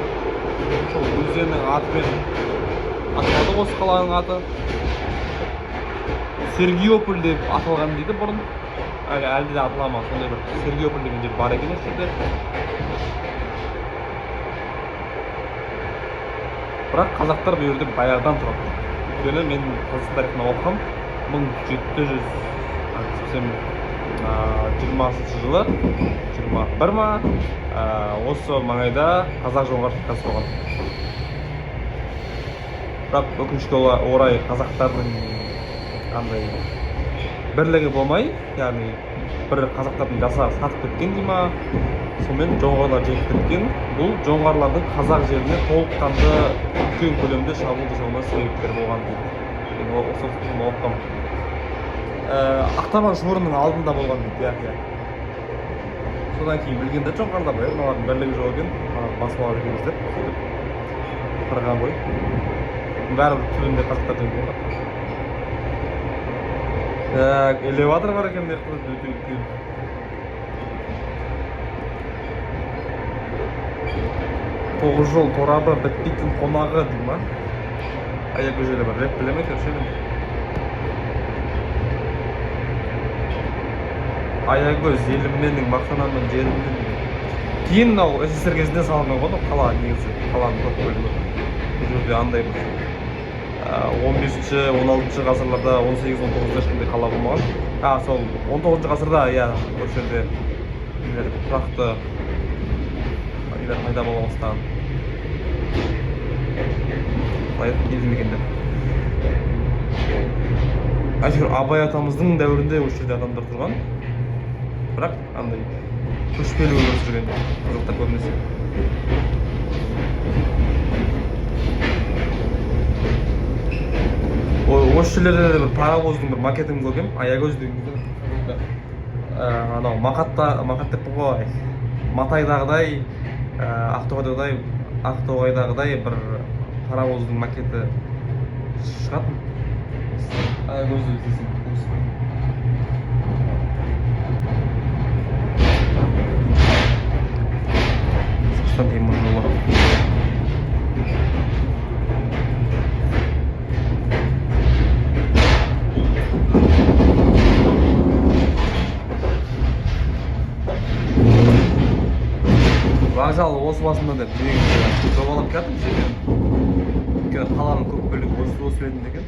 [SPEAKER 1] Сол өзеннің атымен аталады осы қаланың аты. Сергиополь деп аталған дейді бұрын. Әлде де аталама, сондай бір Сергиополь деген жер бар екен осы жерде. Бірақ қазақтар бұл жерде баяғыдан тұрады. Өйткені мен Қазақстан тарихына оқығам, 1720 жылы, 21 ма, осы маңайда қазақ жоңғар шайқасы болған. Бірақ өкінішке орай қазақтардың қандай бірлігі болмай, яғни бір қазақтардың жасап сатып кеткен дей ма, сонымен жоңғарлар жеңіп кеткен. Бұл жоңғарлардың қазақ жеріне толыққанды үлкен көлемде шабуыл жасауына себепкер болған дейді. Ақтабан шорының алдында болған дейді, иә. Содан кейін білгенде жоңғарлар мыналардың бірлігі жоқ екен, басып алады екенбіз деп қырған ғой. Бәрібір түбінде қазақтар жеңіп болған. Элеватор бар екен, өте үлкен. 9 жол торабы бітпейтін қонағы дей ма? Аягөз елі бар, рэп біле ме екен? Аягөз елім менің, мақтанамын жерімнің. Кейін мынау СССР кезінде салынған ғой, қала негізі, қаланың көп бөлігі. Бұл жерде андай бір 15-16 ғасырларда 18-19 ешқандай қала болмаған. Сол 19 ғасырда, иә, осы жерде тұрақты пайда бола бастаған. Елді мекендер. Әйтеуір Абай атамыздың дәуірінде осы жерде адамдар тұрған. Бірақ андай көшпелі өмір сүрген қазақтар көбінесе. Осы жерлерде де бір паровоздың бір макетін көргем, Аягөз деген. Анау мақат деп қой. Матайдағыдай, Ақтоғайдағыдай бір паровоздың макеті шығатын. Аягөзді іздесең. Сырттан темір жолы. Вокзал осы басында деп жобалап келдім жерден. Өйткені қаланың көп бөлігі осы жерінде екен.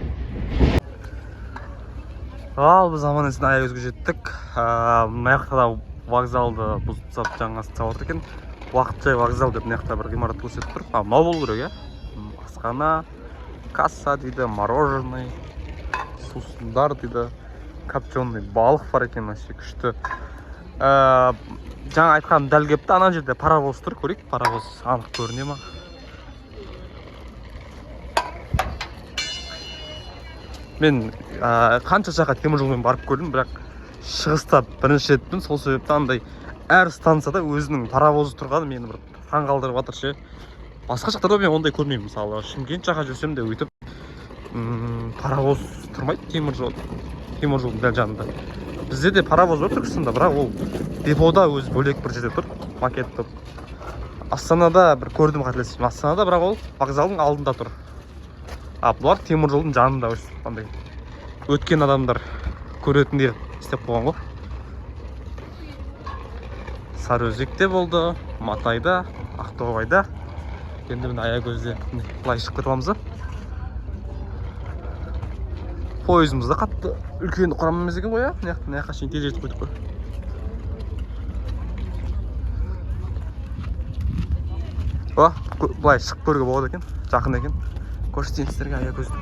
[SPEAKER 1] Ал біз аман-есен Аягөзге жеттік. Мына жақта да вокзалды бұзып тастап жаңасын салып отыр екен. Уақытша вокзал деп мына жақта бір ғимарат көрсетіп тұр. Мынау болу керек, иә? Асхана, касса дейді, мороженый, сусындар дейді, копченый балық бар екен, вообще күшті. Жаңа айтқаным дәл кепті, ана жерде паровоз тұр, көрейік, паровоз анық көріне ма? Мен қанша жаққа темір жолмен барып көрдім, бірақ шығыста бірінші реттің, сол себепті андай әр станцияда өзінің паровозы тұрғаны мені бір таң қалдырып жатыр ше. Басқа жақтарда мен ондай көрмеймін, мысалы Шымкент жаққа жүрсем де өйтіп паровоз тұрмайды темір жолдың дәл жанында. Бізде де паровоз бар Түркістанда, бірақ ол депода өзі бөлек бір жерде тұр, макет тұр. Астанада бір көрдім қателеспесем, Астанада бірақ ол вокзалдың алдында тұр. Бұлар темір жолдың жанында андай өткен адамдар көретіндей істеп қойған ғой. Сарыөзекте болды, Матайда, Ақтоғайда. Енді міне Аягөзде былай шығып кете аламыз. Пойызымызда қатты үлкен құрам емес екен ғой, иә? Мына жаққа шейін тез жетіп қойдық қой. Былай шығып көруге болады екен, жақын екен. Көрсетейін сіздерге Аягөзді.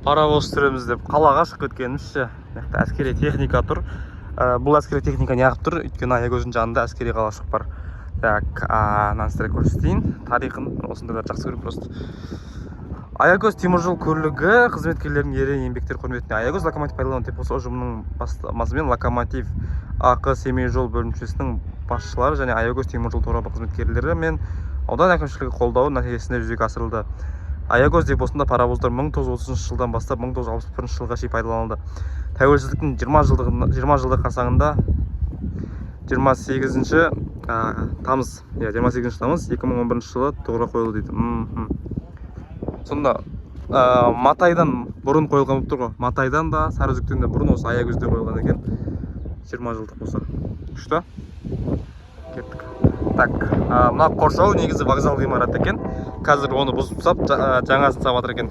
[SPEAKER 1] Паровоз түсіреміз деп қалаға шығып кеткенімізше. Мына жақта әскери техника тұр. Бұл әскери техника неғып тұр? Өйткені Аягөздің жанында әскери қалашық бар. Так, мынаны сіздерге көрсетейін. Тарихын осындайлар жақсы көріп просто. Аягөз теміржол көлігі қызметкерлерінің ерен еңбектер құрметіне Аягөз локомотив пайдалану депосы ұжымының бастамасымен Локомотив АК Семей жол бөлімшесінің басшылары және Аягөз теміржол торабы қызметкерлері мен аудан әкімшілігі қолдауы нәтижесінде жүзеге асырылды. Аягөз депосында паровоздар 1930 жылдан бастап 1961 жылға шейін пайдаланылды. Тәуелсіздіктің 20 жылдық қарсаңында 28 тамыз 2011 жылы тұғырға қойылды дейді. Сонда Матайдан бұрын қойылған болып тұр ғой. Матайдан да, Сарыөзектен де бұрын осы Аягөзде қойылған екен. 20 жылдық болса. Күшті. Кеттік. Так, мына қоршау негізі вокзал ғимараты екен. Қазір оны бұзып тастап, жаңасын салып жатыр екен.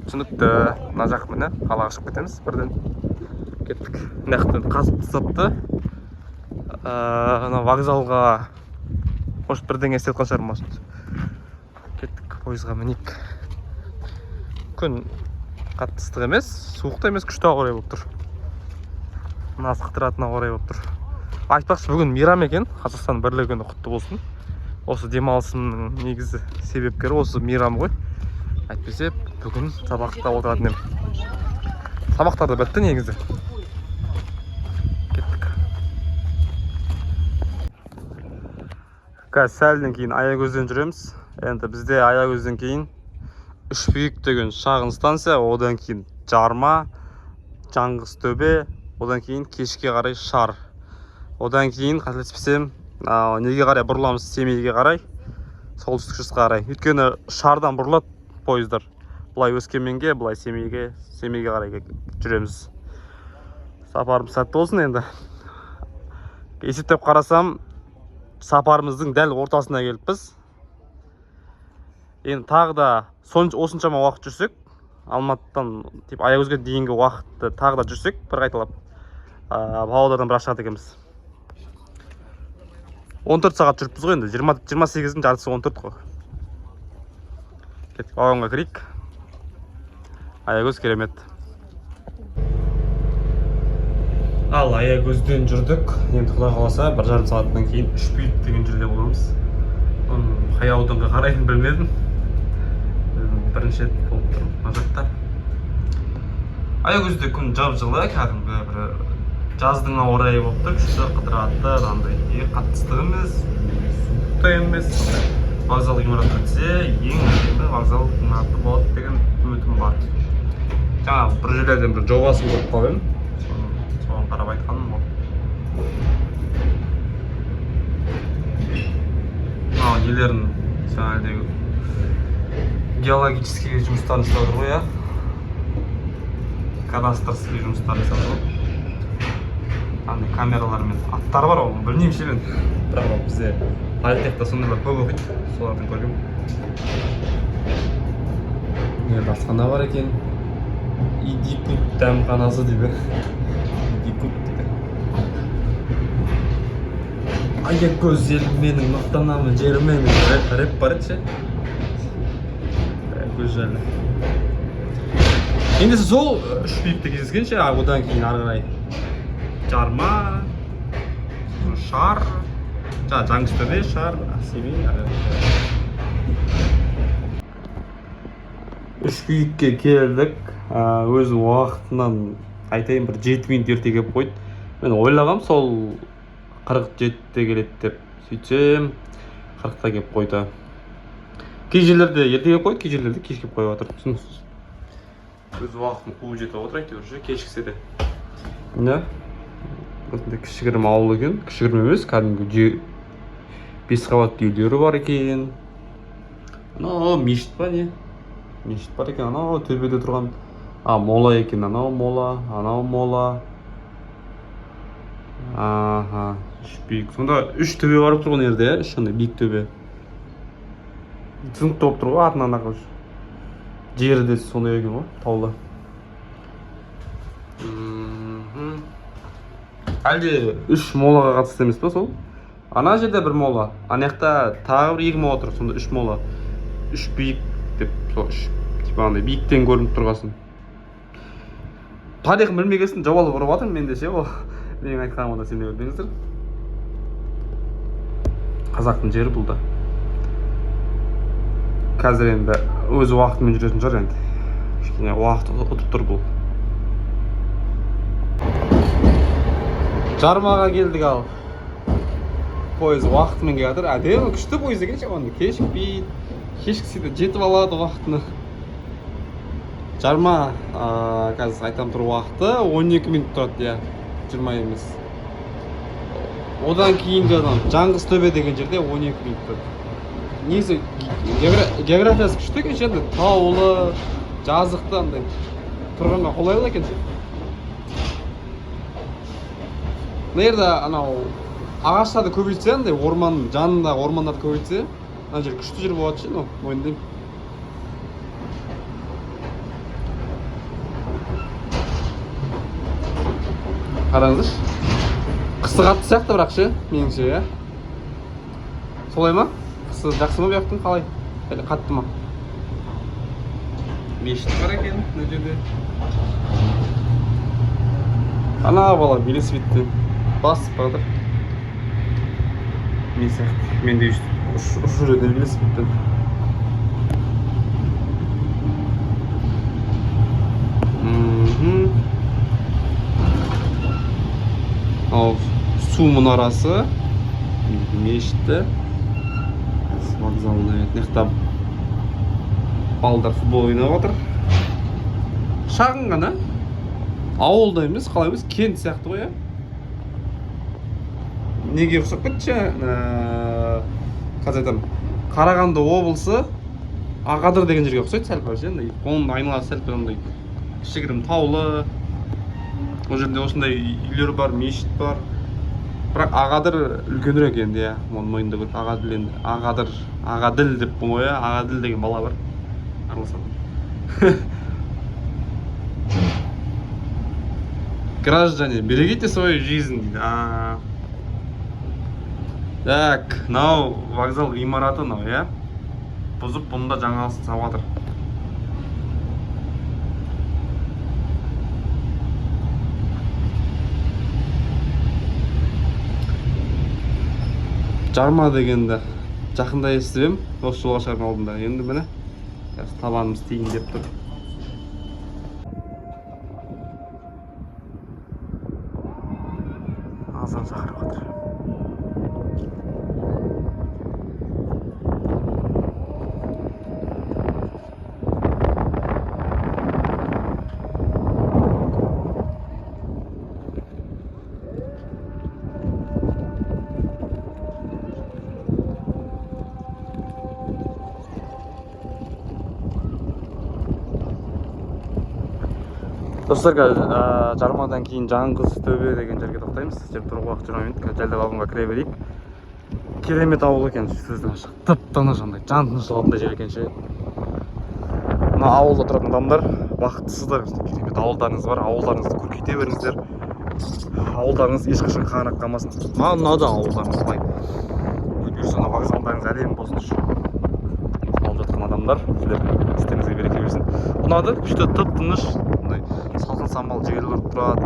[SPEAKER 1] Түсінікті. Мына жақ міне, қалаға шығып кетеміз бірден. Кеттік. Мына жақтан қазып тастапты. Ана вокзалға может бірдеңе істеп жатқан шығармын может. Кеттік, пойызға мінейік. Күн қатты ыстық емес, суық та емес, күшті ауа райы болып тұр. асықтыратына орай болып тұр. Айтпақшы, бүгін мейрам екен, Қазақстан бірлігі күні құтты болсын. Осы демалысымның негізі себепкері осы мейрам ғой. Әйтпесе бүгін сабақта отыратын едім. Сабақтар да бітті негізі. Кеттік. Қазір сәлден кейін Аягөзден жүреміз. Енді бізде Аягөзден кейін Үшбүйік деген шағын станция, одан кейін Жарма, Жаңғызтөбе, одан кейін кешке қарай Шар. Одан кейін қателеспесем, неге қарай бұрыламыз? Семейге қарай, солтүстік шығысқа қарай. Өйткені Шардан бұрылады пойыздар. Бұлай Өскеменге, бұлай Семейге қарай жүреміз. Сапарымыз сәтті болсын енді. Есептеп қарасам, сапарымыздың дәл ортасына келіппіз. Енді тағы да осыншама уақыт жүрсек, Алматыдан Аягөзге дейінгі уақытты тағы да жүрсек, бір қайталап Павлодардан бірақ шығады екенбіз. 14 сағат жүріппіз ғой енді, 28-дің жартысы 14 қой. Кеттік, вагонға кірейік. Аягөз керемет. Ал Аягөзден жүрдік. Енді Құдай қаласа, 1,5 сағаттан кейін Үшбүйік деген жерде боламыз. Қай ауданға қарайтын білмедім. Бірінші рет болып тұр мына жақта. Аягөзде күн жап-жылы, кәдімгі бір жаздың орайы болып тұр. Күшті қыдырады, андай қатыстық емес, суық та емес. Вокзал ғимаратқа түссе, ең әдемі вокзал ғимараты болады деген үмітім бар. Жаңа бір жерлерден бір жобасын көріп қалып едім. Соған қарап айтқаным ол. Нелерін жаңағыдегі геологический жұмыстарын жасап жатыр ғой, я? Кадастрский жұмыстарын жасап жатыр ғой. Андай камералармен аттары бар ғой, білмеймін ше мен. Бірақ бізде политехта сондайлар көп оқиды, солардан көргем. Басқана бар екен. Идикут дәмханасы дейді. Идикут дейді. Аягөз елім менің мақтанамын жерімен рэп бар еді ше. Көз жайлы. Ендесі сол Үшбүйікте кездескенше, одан кейін ары қарай Жарма, Шар, Жаңғызтөбе, Шар, Семей. Үшбүйікке келдік. Өзінің уақытынан айтайын бір 7 минут ерте келіп қойды. Мен ойлағам сол 47-те келеді деп. Сөйтсем 40-та келіп қойды. Кей жерлерде ерте келіп қойды, кей жерлерде кеш келіп қойып отыр. Түсініксіз. Өз уақытын қуып жетіп отыр әйтеуір, кешіксе де. Міне, осындай кішігірім ауыл екен. Кішігірім емес, кәдімгі 5 қабатты үйлері бар екен. Анау мешіт па не? Мешіт бар екен, анау төбеде тұрған. Мола екен, анау мола. Үшбүйік. Сонда 3 төбе барып тұрған ерде, 3 андай биік төбе. Түсінікті болып тұр ғой, атынан ақылш. Жері де сондай екен ғой, таулы. Әлде 3 молаға қатысты емес па сол? Ана жерде бір мола, ана жақта тағы бір 2 мола тұр, сонда 3 мола. 3 биік деп, сол 3. Типа андай биіктен көрініп тұрғасын. Тарихын білмегесін жауалы бұрып атым менде ше ол. Менің айтқанымда сен де білдіңіздер. Қазақтың жері бұл да. Қазір енді өз уақытымен жүретін шығар енді. Кішкене уақыт ұтып тұр бұл. Жармаға келдік ал. Пойыз уақытымен келіп жатыр. Әдемі күшті пойыз екен ше, онда кешікпейді. Кешіксе де жетіп алады уақытына. Жарма, қазір айтам тұр уақыты 12 минут тұрады, я. 20 емес. Одан кейін де Жаңғызтөбе деген жерде 12 минут тұрады. Негізі географиясы күшті екен ше, таулы, жазықты андай тұрғанға қолайлы екен. Мына жерде анау ағаштарды көбейтсе, андай орман жанындағы ормандарды көбейтсе, ана жер күшті жер болады ше, мойындаймын. Қараңызшы. Қысы қатты сияқты бірақ ше, меніңше, я. Солай ма? Қысы жақсы ма бұяқтың, қалай? Әлі қатты ма? Мешіт бар екен, мына жерде. Ана бала велосипедті басып барады. Мен сияқты. Мен де ұшып жүреді велосипедпен. Ал су мұнарасы, мешітті, вокзалына нектап балдар футбол ойнап отыр. Шағын ғана, ауылда емес, қалай емес, кент сияқты ғой, неге ұқсап кетші? Қазір айтамын, Қарағанды облысы Ағадыр деген жерге ұқсайды сәл-пәл ше, оның айналасы сәл-пәл ондай кішігірім таулы. Ол жерде осындай үйлер бар, мешіт бар. Бірақ Ағадыр үлкенірек енді, оның мойнында көріп, Ағаділ деп ғой, Ағаділ деген бала бар. Араласады. Граждане, берегите свою жизнь дейді. Так, мынау вокзал ғимараты мынау, иә? Бұзып, бұнда жаңалысын салып жатыр. Жарма дегенді жақында естіп ем, осы жолға шығардың алдында. Енді міне табанымыз тиін деп тұр. Азан шақырып жатыр. Достар, жармадан кейін Жаңғызтөбе деген жерге тоқтаймыз. Жер тұруға уақыт жүрмейді. Жайлдап ауылға кіре берейік. Керемет ауыл екен, сөздің ашық. Тып-тыныш андай, жан тыныштық атындай жер екен ше. Мына ауылда тұратын адамдар бақыттысыздар. Керемет ауылдарыңыз бар, ауылдарыңызды көркейте беріңіздер. Ауылдарыңыз ешқашан қаңырап қалмасын. Маған ұнады ауылдарыңыз былай. Бұйырса вокзалдарыңыз әдемі болсын үшін. Алып жатқан адамдар, сіздер істеріңізге береке берсін. Ұнады, күшті тып-тыныш. Салқын самал жел көріп тұрады,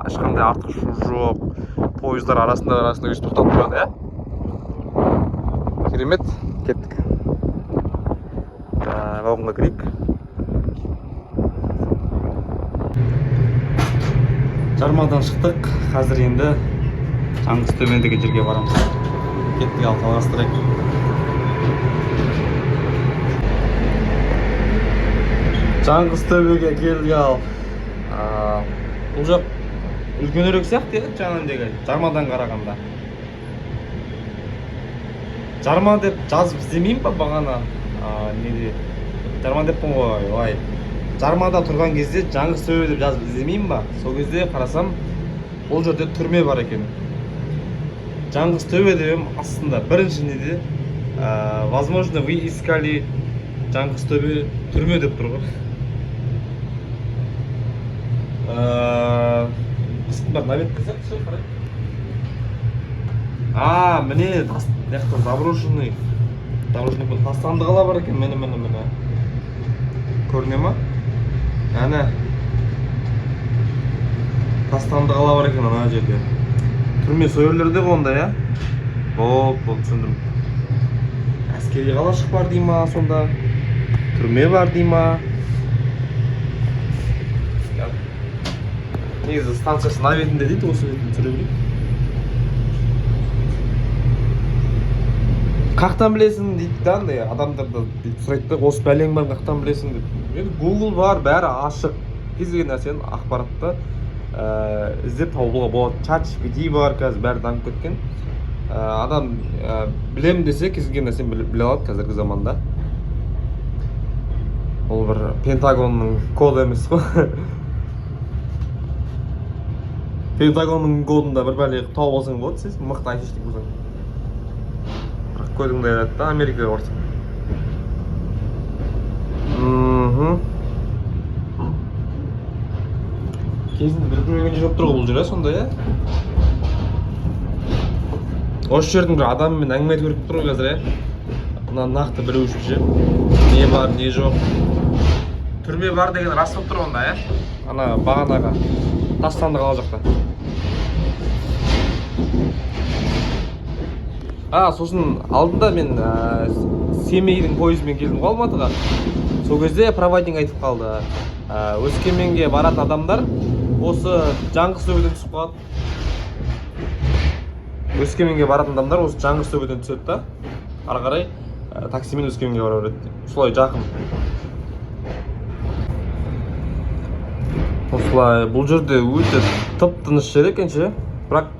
[SPEAKER 1] ешқандай артық шу жоқ, пойыздар арасында өстіп тоқтап тұрады, керемет. Кеттік. Вагонға кірейік. Жармадан шықтық, қазір енді Жаңғызтөбе деген жерге барамыз. Кеттік, ал таластырайық. Жаңғызтөбеге келдік ал. Бұл жақ үлкенірек сияқты еді жаңағындегі жармадан қарағанда. Жарма деп жазып іздемеймін ба бағана? Неде? Жарма деп ғой, ой. Жармада тұрған кезде Жаңғызтөбе деп жазып іздемеймін ба? Сол кезде қарасам, бұл жерде түрме бар екен. Жаңғызтөбе деп астында бірінші неде, возможно, вы искали Жаңғызтөбе түрме деп тұр ғой. Қысқындар навет кізет ше қарай. Міне неқта заброшенный тастанды қала бар екен, міне. Көріне ма? Әне тастанды қала бар екен ана жерде. Түрме сойерлерде онда, я? Болды, түсіндім. Әскери қалашық бар дей ма сонда? Түрме бар дей ма? Негізі станциясы наветінде дейді, осы бетін түсіре берейік. Қақтан білесің дейді да, адамдарды сұрайды, осы бәлең бар, қақтан білесің деп. Енді Google бар, бәрі ашық. Кез келген нәрсені ақпаратты іздеп табуға болады. ChatGPT бар, қазір бәрі дамып кеткен. Адам білем десе, кез келген нәрсені біле алады қазіргі заманда. Ол бір Пентагонның коды емес қой. Пентагонның кодында бір бәле тауып алсаң болады, сіз мықты айтыштық болсаң. Бірақ кодыңда ярады да, Америкаға барсаң. Кезінде бір көрген жоқ тұр ғой бұл жер, сонда, я? Осы жердің бір адаммен әңгіме айтып көріп тұр ғой қазір, я? Мына нақты білу үшін ше. Не бар, не жоқ. Түрме бар деген рас болып тұр онда, я? Ана бағанаға таштанды қала жақта. Сосын алдында мен Семейдің пойызымен келдім ғой Алматыға. Сол кезде проводник айтып қалды. Өскеменге баратын адамдар осы Жаңғызтөбеден түсіп қалады. Өскеменге баратын адамдар осы Жаңғызтөбеден түседі да. Ары қарай таксимен Өскеменге бара береді. Солай жақын. Осылай бұл жерде өте тып-тыныш жер екен ше. Бірақ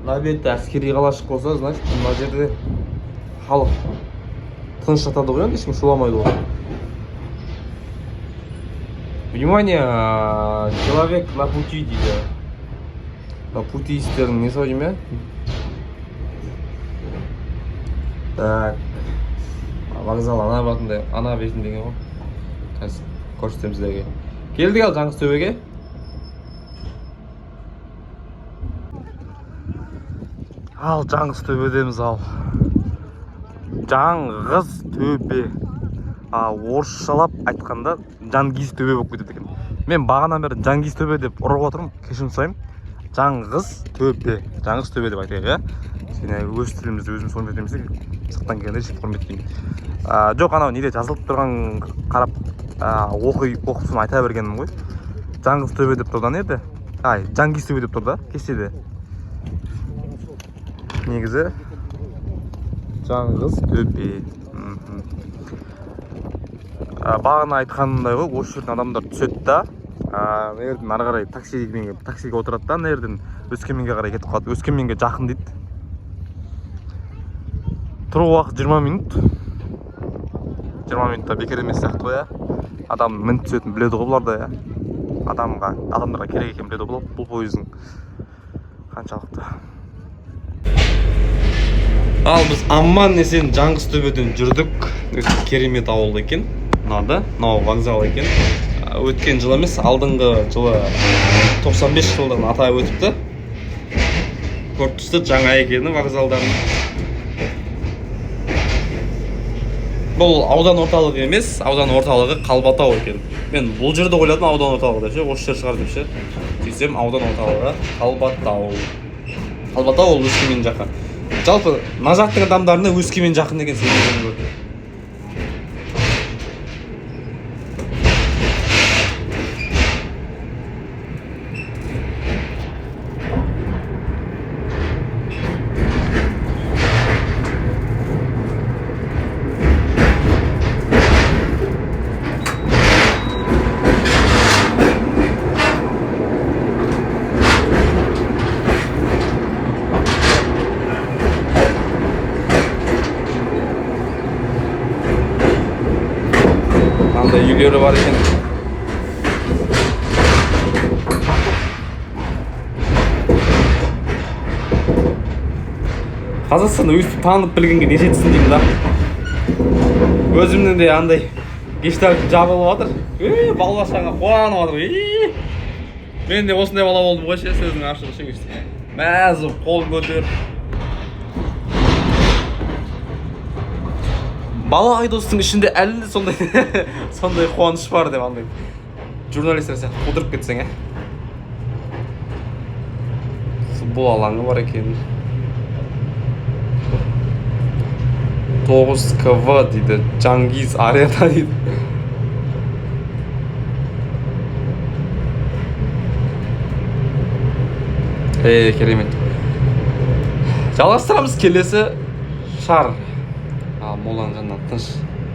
[SPEAKER 1] мына бетте әскери қалашық болса, значит, мына жерде халық тыныш жатады ғой, енді ешкім шуламайды ғой. Внимание, человек на пути дейді. Путеистердің несі ғой деймін, Так, вокзал ана бетін деген ғой. Қазір көрсетем сіздерге. Келдік ал Жаңғызтөбеге. Ал Жаңғызтөбедеміз ал. Жаңғызтөбе. Орысшалап айтқанда Жаңгизтөбе болып кетеді екен. Мен бағанан бері Жаңгизтөбе деп ұрып отырмын, кешірім сұраймын. Жаңғызтөбе деп айтайық, иә? Сені өз тілімізді өзіміз құрметтемесек, сырттан келгенде жек құрметтеймін. Жоқ, анау неде жазылып тұрған қарап оқысын айта бергенім ғой. Жаңғызтөбе деп тұрда не еді? Жаңгизтөбе деп тұрда, кестеде. Негізі Жаңғызтөбе. Бағана айтқанымдай ғой, осы жерден адамдар түседі да, нерден ары қарай таксиге отырады да, нерден Өскеменге қарай кетіп қалады. Өскеменге жақын дейді. Тұру уақыт 20 минут. 20 минутта бекер емес сияқты ғой, адам мініп түсетін біледі ғой бұларда, адамдарға керек екен біледі ғой бұл пойыздың қаншалықты. Ал біз аман есен Жаңғызтөбеден жүрдік. Керемет ауыл екен. Мынау вокзал екен. Өткен жыл емес, алдыңғы жылы 95 жылдан атап өтіпті. Көріп түсті жаңа екені вокзалдардың. Бұл аудан орталығы емес, аудан орталығы Қалбатау екен. Мен бұл жерді ойладым аудан орталығы деп ше, осы жер шығар деп ше. Сөйтсем аудан орталығы Қалбатау. Қалбатау ол Өскемен жаққа. Жалпы мына жақтың адамдарына Өскемен жақын деген сезім көрді. Үйлері бар екен. Қазақстан өстіп танып білгенге не жетсін деймін да. Өзімнен де андай гештальт жабылып жатыр. Балбашаңа қуанып жатыр. Мен де осындай бала болдым ғой ше, сөздің ашығы шеңесте. Мәзіп қол көтеріп. Бала айдостың ішінде әлі сондай қуаныш бар деп андай журналистер сияқты қудырып кетсең, Футбол алаңы бар екен. 9 КВ дейді, Жаңгиз арена дейді. Керемет. Жалғастырамыз келесі шар. Моланың жанынан тыныш.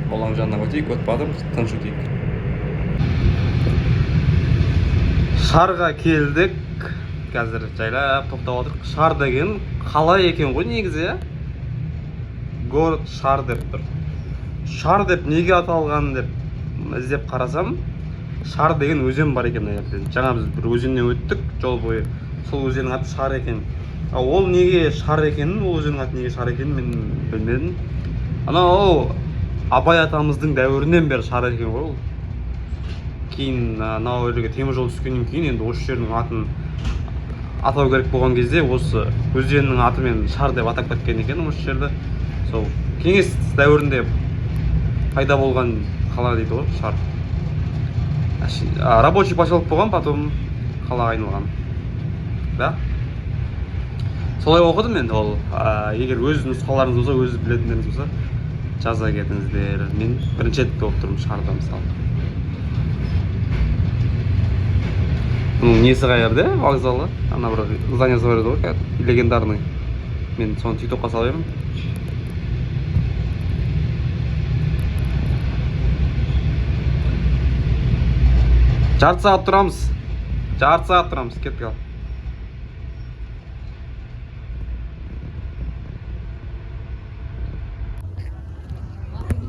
[SPEAKER 1] Моланың жанынан өтейік, өтпадым, тыныш өтейік. Шарға келдік. Қазір жайлап тоқтап отырық. Шар деген қала екен ғой негізі, Город Шар деп тұр. Шар деп неге аталған деп іздеп қарасам, Шар деген өзен бар екен. Жаңа біз бір өзеннен өттік жол бойы. Сол өзеннің аты Шар екен. Ол неге Шар екенін, ол өзеннің аты неге Шар екенін мен білмедім. Анау Абай атамыздың дәуірінен бері Шар екен ғой. Кейін анау жерге темір жол түскеннен кейін енді осы жердің атын атау керек болған кезде осы өзеннің атымен Шар деп атап кеткен екен осы жерді. Сол кеңес дәуірінде пайда болған қала дейді ғой Шар. Рабочий поселок болған, потом қалаға айналған. Да? Солай оқыдым мен ол. Егер өз нұсқаларыңыз болса, өз білетіндеріңіз болса, жаза кетіңіздер. Мен бірінші рет оқып тұрмын шарда мысалы. Бұның несі қай жерде? Вокзалы. Ана бір зданиясы бар еді ғой, легендарный. Мен соны тиктокқа салып едім. Жарты сағат тұрамыз. Кеттік ал.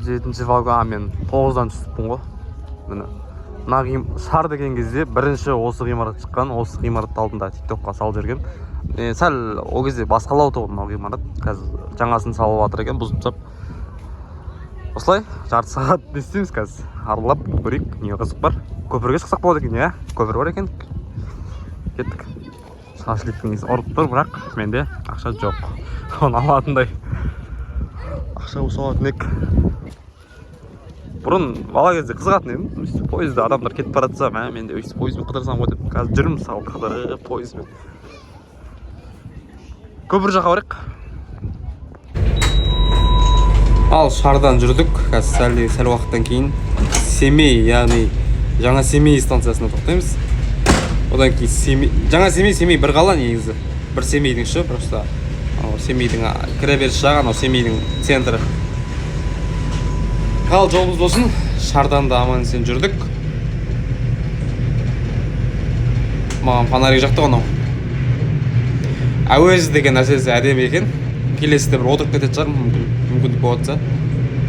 [SPEAKER 1] Жетінші вагонға мен 9-дан түстіппін ғой. Міне. Мына шар деген кезде бірінші осы ғимарат шыққан, осы ғимарат алдында тиктокқа салып жүрген. Сәл ол кезде басқалау тұғын мына ғимарат. Қазір жаңасын салып жатыр екен, бұзып тастап. Осылай, жарты сағат не істейміз қазір? Аралап көрейік, не қызық бар. Көпірге шықсақ болады екен, иә? Көпір бар екен. Кеттік. Шашликтің есі ұрып тұр, бірақ менде ақша жоқ. Оны алатындай. Ақша болса алатын ек. Бұрын бала кезде қызығатын едім. Пойызда адамдар кетіп баратса, мен де өйстіп пойызбен қыдырсам ғой деп. Қазір жүрмін мысалы қыдырып пойызбен. Көпір жаққа барайық. Ал шардан жүрдік. Қазір сәл уақыттан кейін Семей, яғни жаңа Семей станциясына тоқтаймыз. Одан кейін жаңа Семей бір қала негізі. Бір Семейдің іші, просто Семейдің кіреберіс жағы, Семейдің центрі. Қал жолымыз болсын. Шардан да аман есен жүрдік. Маған фонарик жақты ғанау. Әуезі деген нәрсесі әдемі екен. Келесіде бір отырып кететін шығар, мүмкіндік болатса.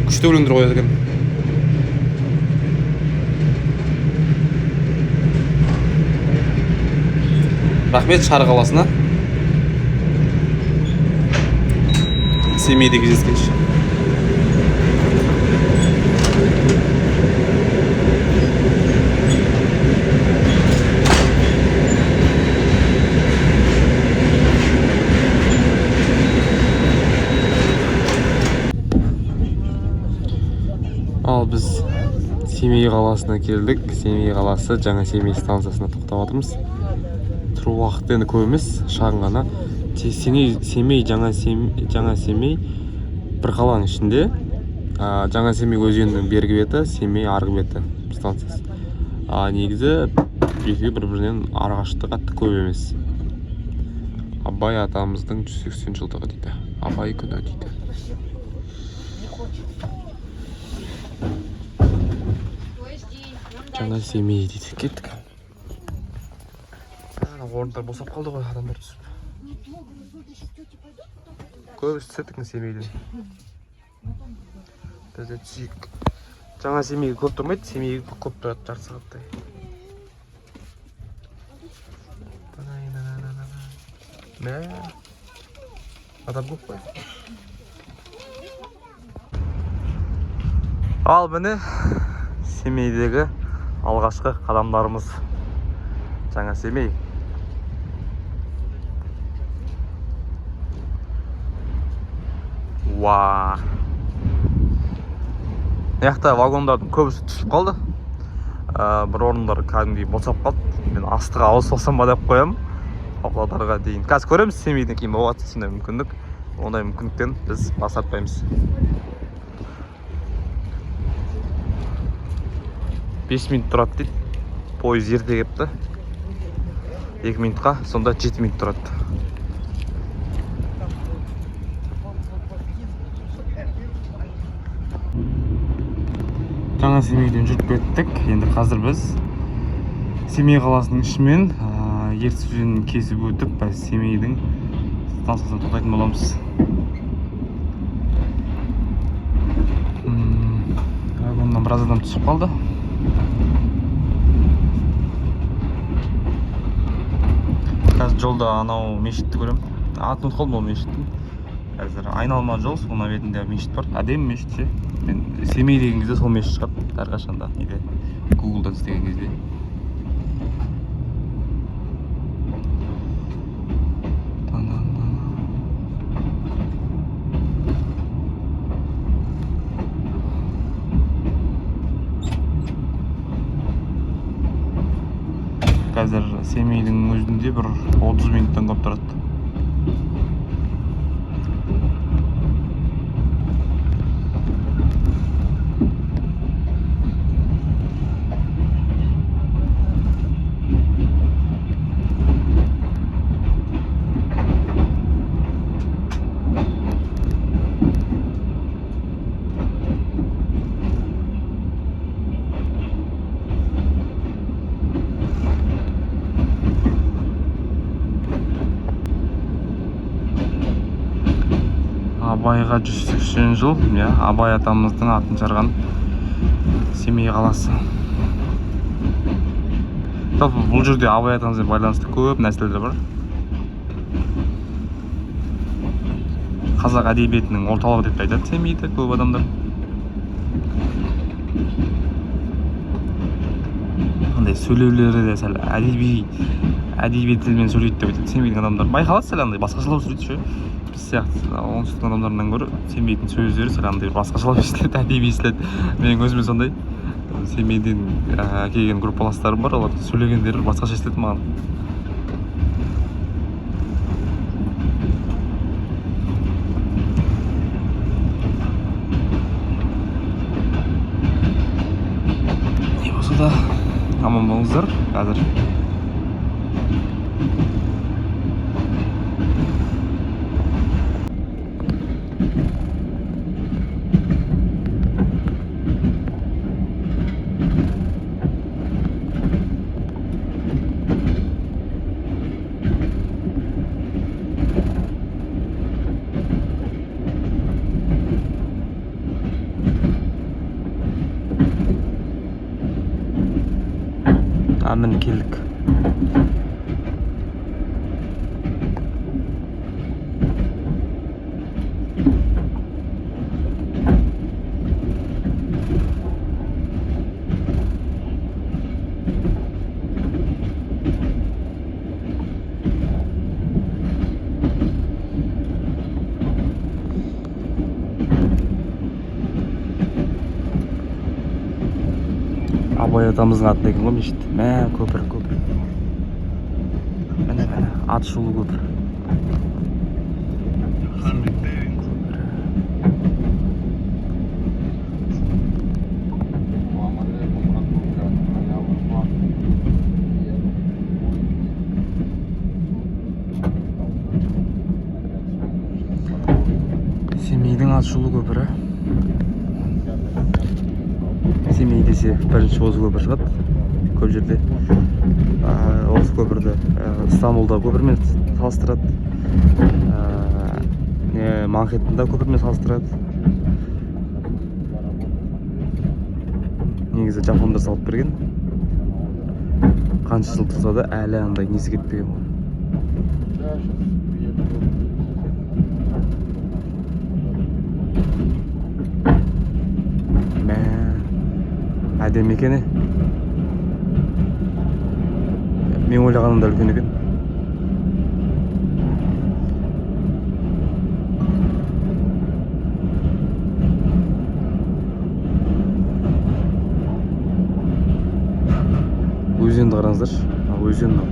[SPEAKER 1] Күшті өлеңдер қояды екен. Рахмет Шар қаласына. Семейдегі кездескенше. Ал біз Семей қаласына келдік. Семей қаласы жаңа Семей станциясына тоқтап отырмыз. Тұру уақыт енді көп емес, шағын ғана. Семей жаңа Семей бір қаланың ішінде. Жаңа Семей өзенінің бергі беті, Семей арғы беті станциясы. Негізі екеуі бір-бірінен арақашықтық қатты көп емес. Абай атамыздың 180 жылдығы дейді. Абай күні дейді. Жаңа Семей дейді. Кеттік. Орындар босап қалды ғой, адамдар түсіп. Көбісі түсеттік Семейден. Біз де түсейік. Жаңа Семейге көп тұрмайды, Семейге көп тұрады жарты сағаттай. Адам көп қой. Ал міне Семейдегі алғашқы қадамдарымыз. Жаңа Семей. Уа. Яқта вагондардың көбісі түсіп қалды. Бір орындар кәдімгідей босап қалды. Мен астыға ауысып ба деп қоямын. Павлодарға дейін. Қазір көреміз Семейден кейін болады сондай мүмкіндік. Ондай мүмкіндіктен біз бас тартпаймыз. 5 минут тұрады дейді. Пойыз ерте кепті. 2 минутқа, сонда 7 минут тұрады. Жаңа Семейден жүріп кеттік. Енді қазір біз Семей қаласының ішімен Ертіс өзенін кесіп өтіп, біз Семейдің станциясына тоқтайтын боламыз. Вагоннан біраз адам түсіп қалды. Қазір жолда анау мешітті көрем. Атын ұмытып қалдым ол мешіттің. Қазір айналма жол, соның бетінде мешіт бар. Әдемі мешіт ше. Мен Семей деген кезде сол мешіт шығады әрқашанда. Неде Google-дан істеген кезде. Қазір Семейдің өзінде бір 30 минуттан көп тұрады. Абайға 180 жыл, Абай атамыздың атын жарған Семей қаласы. Жалпы бұл жерде Абай атамызбен байланысты көп нәрселер бар. Қазақ әдебиетінің орталығы деп айтады Семейді көп адамдар. Андай сөйлеулері де сәл әдеби тілмен сөйлейді деп айтады Семейдің адамдар. Байқалады сәл андай басқашалау сөйлейді ше. Біз сияқты оңтүстік адамдарынан гөрі Семейдің сөздері сәл андай басқашалау естіледі, әдеби естіледі. Менің өзіме сондай Семейден келген группаластарым бар, олар сөйлегендері басқаша естіледі маған. Не болса да аман болыңыздар қазір. Міне келдік. Абай атамыздың атында екен ғой мешіт. Мә, көпір. Міне, Атышулы көпір. Семейдің Атышулы көпірі. Семей десе бірінші осы көпір шығады көп жерде. Осы көпірді Стамбулда көпірмен салыстырады, Манхэттенда көпірмен салыстырады. Негізі жапондар салып берген. Қанша жыл тұрса да әлі андай несі кетпеген ғой. Әдемі екен. Мен ойлағаным да үлкен екен. Өзенді қараңыздаршы. Өзен мынау.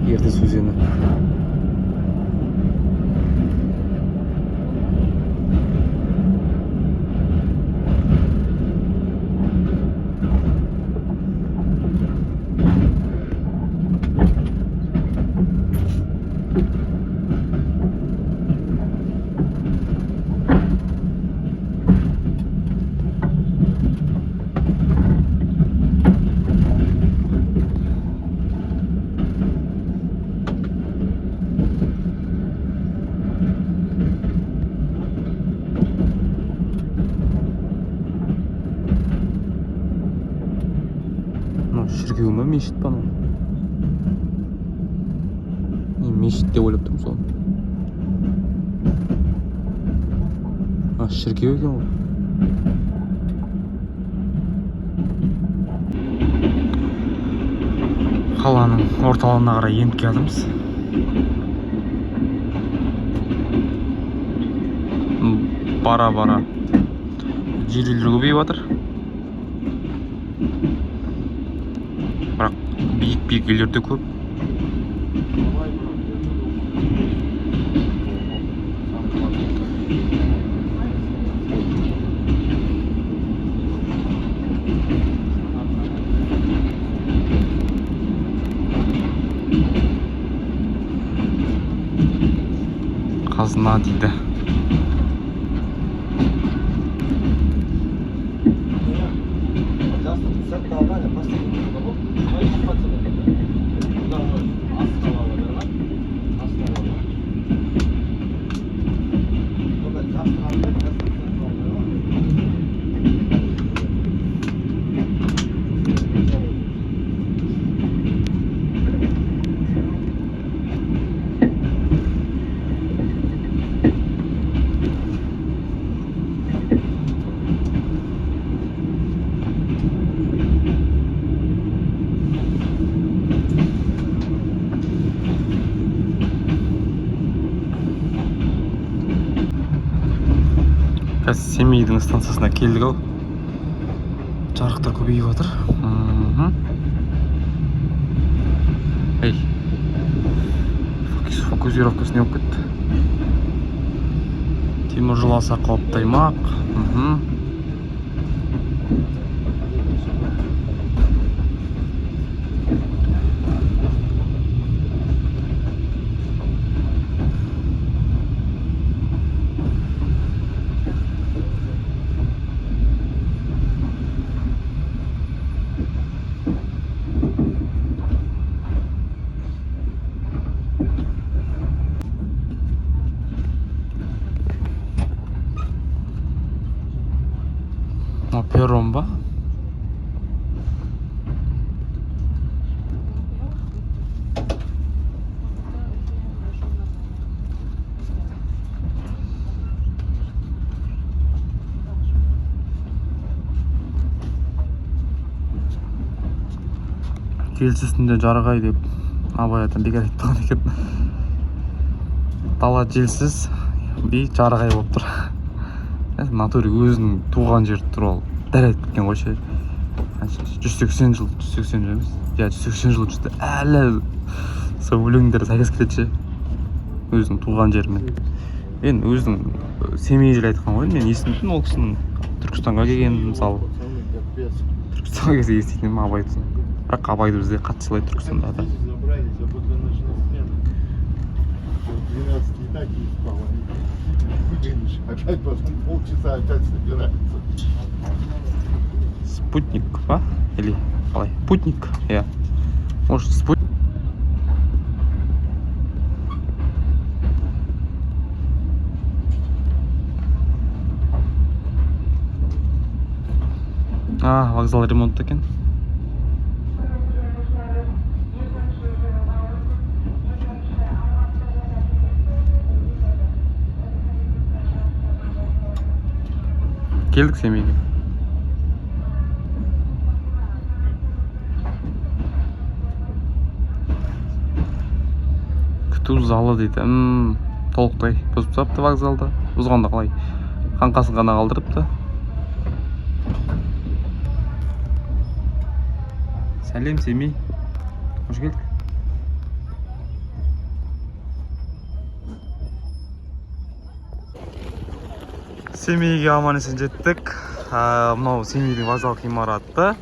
[SPEAKER 1] Ертіс өзені. Шіркеу ма, мешіт па анау? Мешіт деп ойлап тұрмын соны.
[SPEAKER 2] шіркеу екен ғой.
[SPEAKER 1] Қаланың орталығына қарай еніп келдіміз. Бара-бара жер үйлер көбейіп жатыр. Бірақ биік үйлер де көп. Қазына дейді. Қазір Семейдің станциясына келдік ау. Жарықтар көбейіп жатыр. Ей, фокусировкасы не болып кетті. Темір жол аса қауіпті аймақ. Перрон ба? Келіс үстінде жарғай деп абай атам бекер айтпаған екен. Дала желсіз би жарғай болып тұр. Натуре өзінің туған жері туралы дәл айтып кеткен ғой ше. 180 жыл емес. 180 жыл өтті. Әлі сол өлеңдер сәйкес кетеді ше. Өзінің туған жерімен. Мен өзінің Семей жайлы айтқан ғой. Мен естімдім ол кісінің Түркістанға келгенін, мысалы. Түркістанға келсе еститінім Абайды. Бірақ Абайды бізде қатты сыйлайды Түркістанда да.
[SPEAKER 3] Опять потом полчаса опять собирается.
[SPEAKER 1] Спутник, а? Или қалай? Путник, я. Может, спутник? Вокзал ремонтта екен. Келдік Семейге. Күту залы дейді. Толықтай бұзып тастапты вокзалда. Бұзғанда қалай? Қаңқасын ғана қалдырыпты. Сәлем Семей. Қош келдік. Семейге аман есен жеттік. Мынау Семейдің вокзал ғимараты.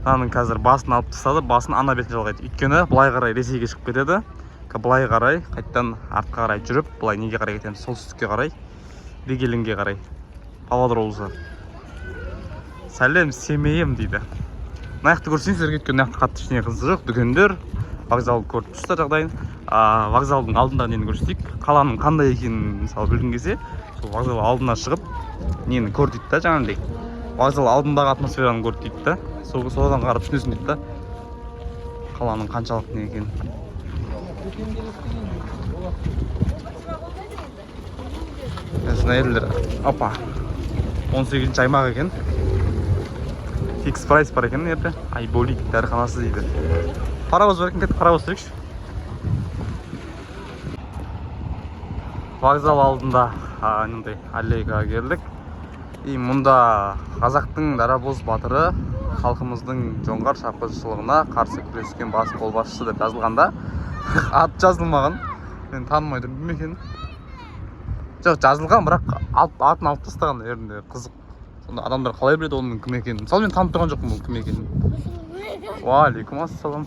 [SPEAKER 1] Аның қазір басын алып тастады. Басын ана бетін жалғайды. Өйткені былай қарай Ресейге шығып кетеді. Былай қарай, қайттан артқа қарай жүріп, былай неге қарай кетеміз? Солтүстікке қарай, Дегелеңге қарай. Павлодар облысы. Сәлем Семейім дейді. Наяқты көрсеңіздер, өйткені наяқты қатты ештеңе қызығы жоқ. Дүкендер, вокзал көріп тұрсыздар жағдайын. Вокзалдың алдында нені көрсетейік. Қаланың қандай екенін мысалы білгің келсе, сол вокзал алдына шығып, нені көр дейді да, жаңағындай. Вокзал алдындағы атмосфераны көр дейді да. Содан қарап түсінесің дейді да. Қаланың қаншалық не екенін. Мына елдер опа 18-ші аймақ екен. Фикс прайс бар екен ерде. Айболит дәріханасы дейді. Паровоз бар екен, кетіп паровоз жүрекші. Вокзал алдында мындай аллейға келдік. И мұнда қазақтың дарабоз батыры, халқымыздың жоңғар шапқыншылығына қарсы күрескен бас қолбасшысы деп жазылғанда ат жазылмаған. Мен танымай тұрмын кім екенін. Жоқ, жазылған, бірақ атын алып тастаған ерінде қызық. Сонда адамдар қалай біледі оның кім екенін. Мысалы мен танып тұрған жоқпын бұл кім екенін. Уалейкум ассалам.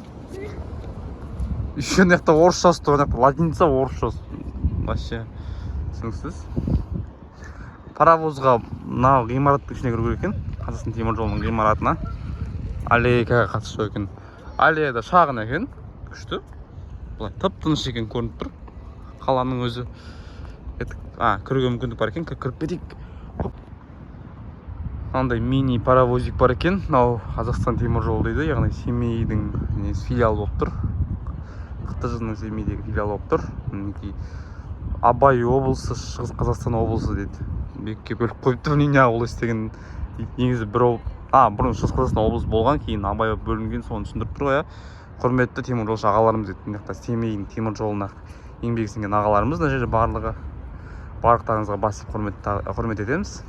[SPEAKER 1] Еще мына орысшасы тұр, латиница орысшасы. Вообще түсініксіз. Паровозға мынау ғимараттың ішіне кіру керек екен. Қазақстан темір жолының ғимаратына. Аллейкаға қатысу екен. Аллея да шағын екен, күшті. Бұлай тып-тыныш екен көрініп тұр. Қаланың өзі. Кіруге мүмкіндік бар екен, кіріп кетейік. Андай мини паровозик бар екен. Мынау Қазақстан темір жолы дейді, яғни Семейдің филиалы болып тұр. қтж-ның Семейдегі филиалы болып тұр. Мінекей Абай облысы, Шығыс Қазақстан облысы дейді. Бекке бөліп қойыпты, не ол істеген негізі бұрын Шығыс Қазақстан облысы болған, кейін Абай бөлінген, соны түсіндіріп тұр ғой. Құрметті теміржолшы ағаларымыз дейді. Семейдің темір жолына еңбек сіңген ағаларымыз, мына жерде барлықтарыңызға басып құрмет етеміз.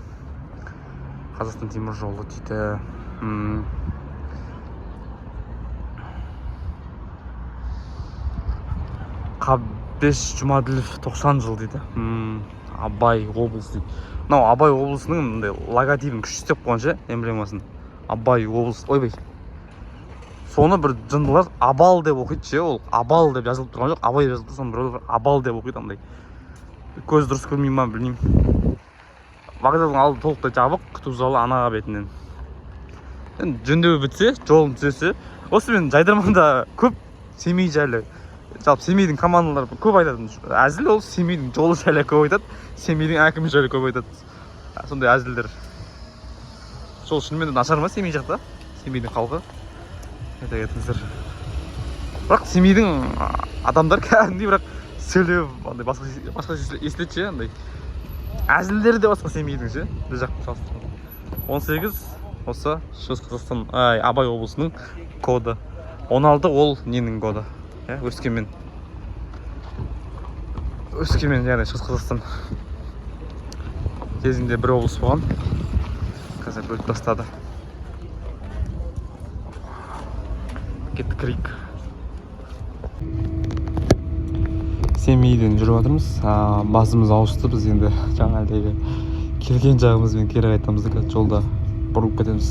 [SPEAKER 1] Қазақстан темір жолы дейді. Қабдеш Жұмаділов 90 жыл дейді. Абай облысы дейді. Мынау Абай облысының логотипін күшті істеп қойған ше, эмблемасын. Абай облысы. Ойбай. Соны бір жындылар Абал деп оқиды ше, ол Абал деп жазылып тұрған жоқ, Абай жазылып тұр, соны біреулер Абал деп оқиды андай. Көз дұрыс көрмей ма білмеймін. Вокзалдың алды толықтай жабық, күту залы анаға бетінен. Енді жөндеу бітсе, жолын түзесе, осы мен жайдарманда көп Семей жайлы, жалпы Семейдің командалары көп айтады. Әзіл ол Семейдің жолы жайлы көп айтады, Семейдің әкімі жайлы көп айтады. Сондай әзілдер. Жол шынымен де нашар ма Семей жақта? Семейдің халқы. Айта кетіңіздер. Бірақ Семейдің адамдар кәдімгідей бірақ сөйлеп, басқа естіледі ше, андай. Әзілдері де басқа Семейдің ше, біз жақты салыстырғанда. 18 осы Шығыс Қазақстан, Абай облысының коды. 16 ол ненің коды? Өскемен. Өскемен, яғни Шығыс Қазақстан. Кезінде бір облыс болған. Қазір бөліп тастады. Кетті крик. Семейден жүріп жатырмыз. Басымыз ауысты, біз енді жаңа келген жағымызбен кері қайтамыз. Жолда бұрылып кетеміз.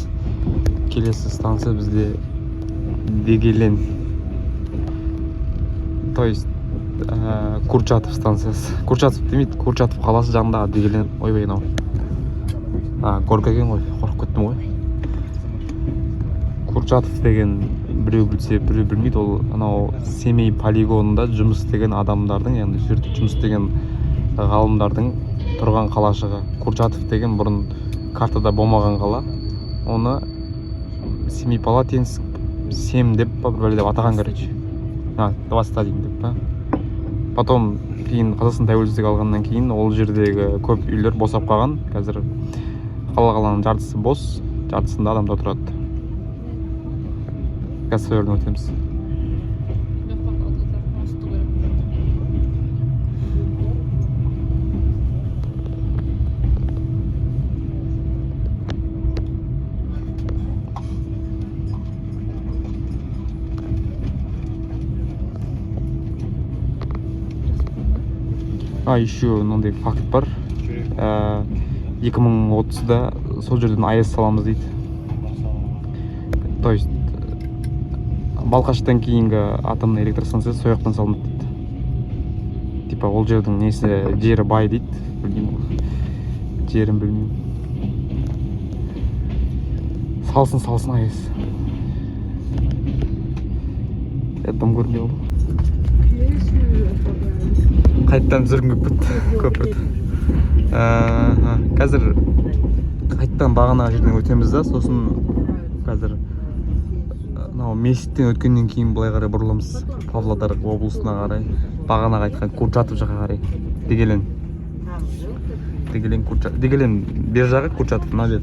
[SPEAKER 1] Келесі станция бізде Дегелен. То есть Курчатов станциясы. Курчатов демейді, Курчатов қаласы жанында Дегелен. Ойбай анау. Горка екен ғой, қорқып кеттім ғой. Курчатов деген біреу білсе, біреу білмейді. Ол анау Семей полигонында жұмыс істеген адамдардың, яғни жерде жұмыс істеген ғалымдардың тұрған қалашығы. Курчатов деген бұрын картада болмаған қала. Оны Семипалатинск 7 деп бір деп атаған, короче. 21 деп. Потом кейін Қазақстан тәуелсіздік алғаннан кейін ол жердегі көп үйлер босап қалған. Қазір қаланың жартысы бос, жартысында адамдар тұрады. Қазір сол жерден өтеміз. Еще мынандай факт бар. 2030-да сол жерден АЭС саламыз дейді. То есть Балқаштан кейінгі атомный электростанция сол жақтан салынады дейді. Типа ол жердің несі жері бай дейді. Білмеймін. Жерін білмеймін. Салсын АЭС. Дым көрмей oldu. Қайттан зүргін көп бітті. Қазір қайттан бағанағы жерден өтеміз да, сосын қазір мешіттен өткеннен кейін былай қарай бұрыламыз. Павлодар облысына қарай, бағана айтқан Курчатов жаққа қарай. Дегелен. Дегелен Курчатов. Дегелен бер жағы, Курчатов мына бет.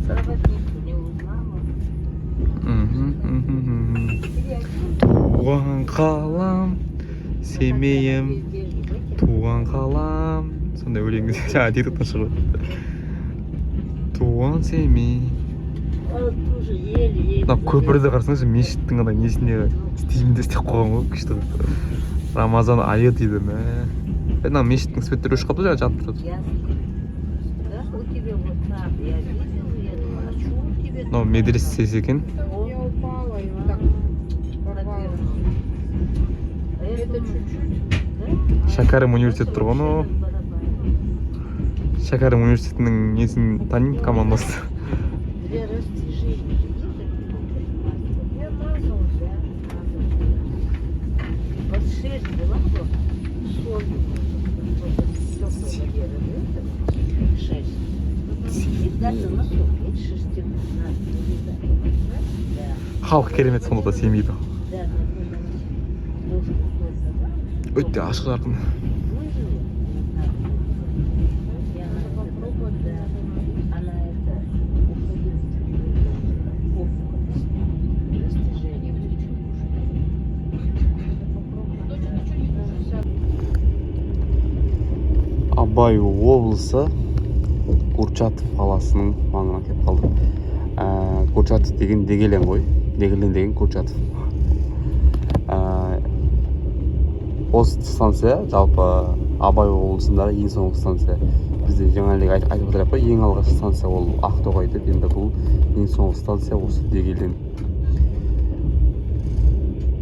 [SPEAKER 1] Туған қалам, семейім, туған қалам. Сондай өлеңді жаңа тиктоктан шығып. Туған семей. Көпірді қарсаңызшы, мешіттің андай несіне стилінде істеп қойған ғой, күшті. Рамазан айы дейді ме. Мына мешіттің светтері өшіп қалды жаңа жатып тұрады. Мынау медресесі екен. Шәкәрім университет тұрған о. Шәкәрім университетінің несін танимын, командасы. Халық керемет сонда да семейді. Өте ашық жарқын. Абай облысы Курчатов қаласының маңына келіп қалдық. Курчатов деген Дегелен ғой. Дегелен деген Курчатов. Осы станция жалпы Абай облысындағы ең соңғы станция. Бізде жаңалық айтып отырайық қой, ең алғашқы станция ол Ақтоғай деп, енді бұл ең соңғы станция осы Дегелен.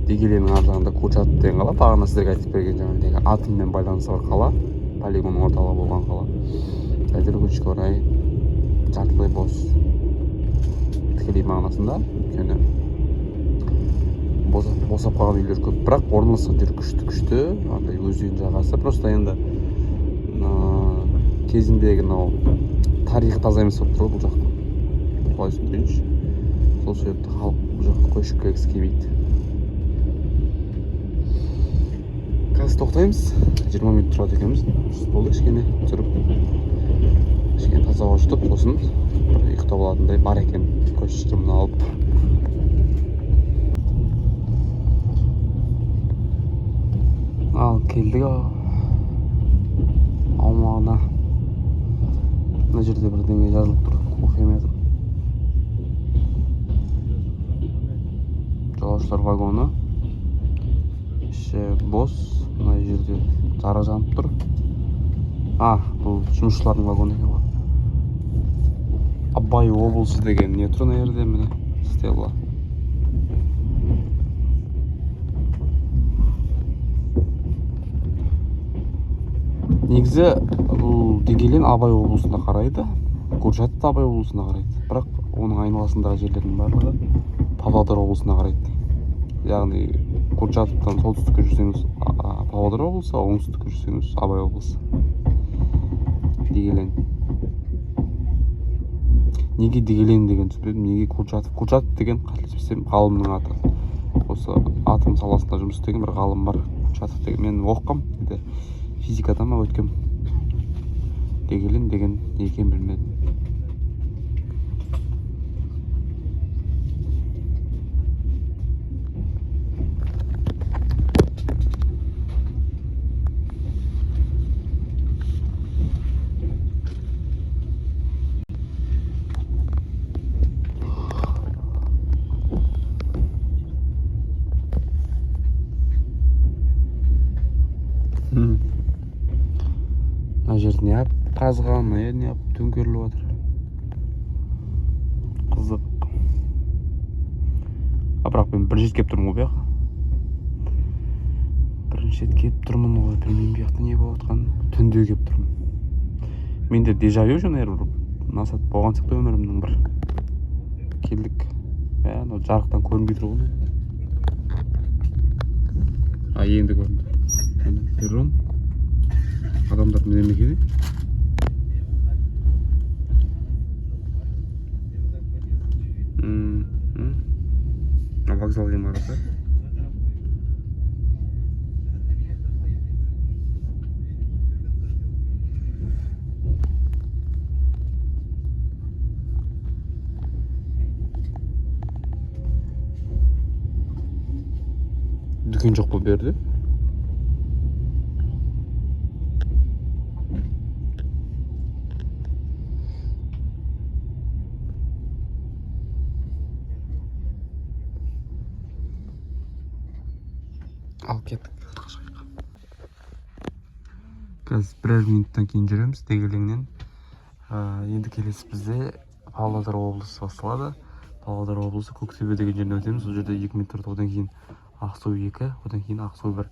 [SPEAKER 1] Дегеленнің ар жағында Курчатов деген қала. Бағана сіздерге айтып берген жаңағы атоммен байланысы бар қала, полигонның орталығы болған қала. Қазір өкінішке орай жартылай бос. Тікелей мағынасында өйткені босап қалған үйлер көп, бірақ орналасқан жер күшті, андай өзен жағасы. Просто енді кезіндегі тарихы таза емес болып тұр бұл жақта. Қалай түсіндірейінші? Сол себепті халық бұл жаққа көшіп келгісі келмейді. Қазір тоқтаймыз. 20 минут тұрады екенбіз. Болды кішкене жүріп, кішкене таза ауа жұтып, сосын ұйықтап алатындай бар екен. Көшірімін алып. Ал келдік аумағына. Мына жерде бірдеңе жазылып тұр, оқимын. Жолаушылар вагоны. Іші бос. Мына жерде жара жанып тұр. Бұл жұмысшылардың вагоны екен ғой. Абай облысы деген не тұр мына жерде, міне стелла. Негізі бұл Дегелен Абай облысына қарайды, Курчатов Абай облысына қарайды. Бірақ оның айналасындағы жерлердің барлығы Павлодар облысына қарайды. Яғни Курчатовтан солтүстікке жүрсеңіз Павлодар облысы, оңтүстікке жүрсеңіз Абай облысы. Дегелен. Неге Дегелен деген сөйледім, неге Курчатов? Курчатов деген қателеспесем ғалымның аты. Осы атом саласында жұмыс істеген бір ғалым бар. Курчатов деген мен оқығам, физикада ма өткем. Дегелен деген не екенін білмедім. Мына жер неғып қазған, неғып төңкеріліп жатыр. Қызық. Бірақ мен бірінші рет келіп тұрмын ғой бұяққа. Бірінші рет келіп тұрмын ғой, білмеймін бұяқта не болып жатқанын. Түнде келіп тұрмын. Менде дежавю жаңағы насат болған сияқты өмірімнің бір. Келдік. Жарықтан көрінбей тұр ғой. Енді көрінді. Перрон. Адамдар мінеме келеді. Вокзал ғимараты.
[SPEAKER 2] дүкен жоқ бұл берді. Ал кеттік. Қазір бірер минуттан кейін жүреміз Дегелеңнен. Енді келесі бізде Павлодар облысы басталады. Павлодар облысы Көктөбе деген жерден өтеміз. Сол жерде 2 минут тұрды. Одан кейін Ақсу 2, одан кейін Ақсу 1.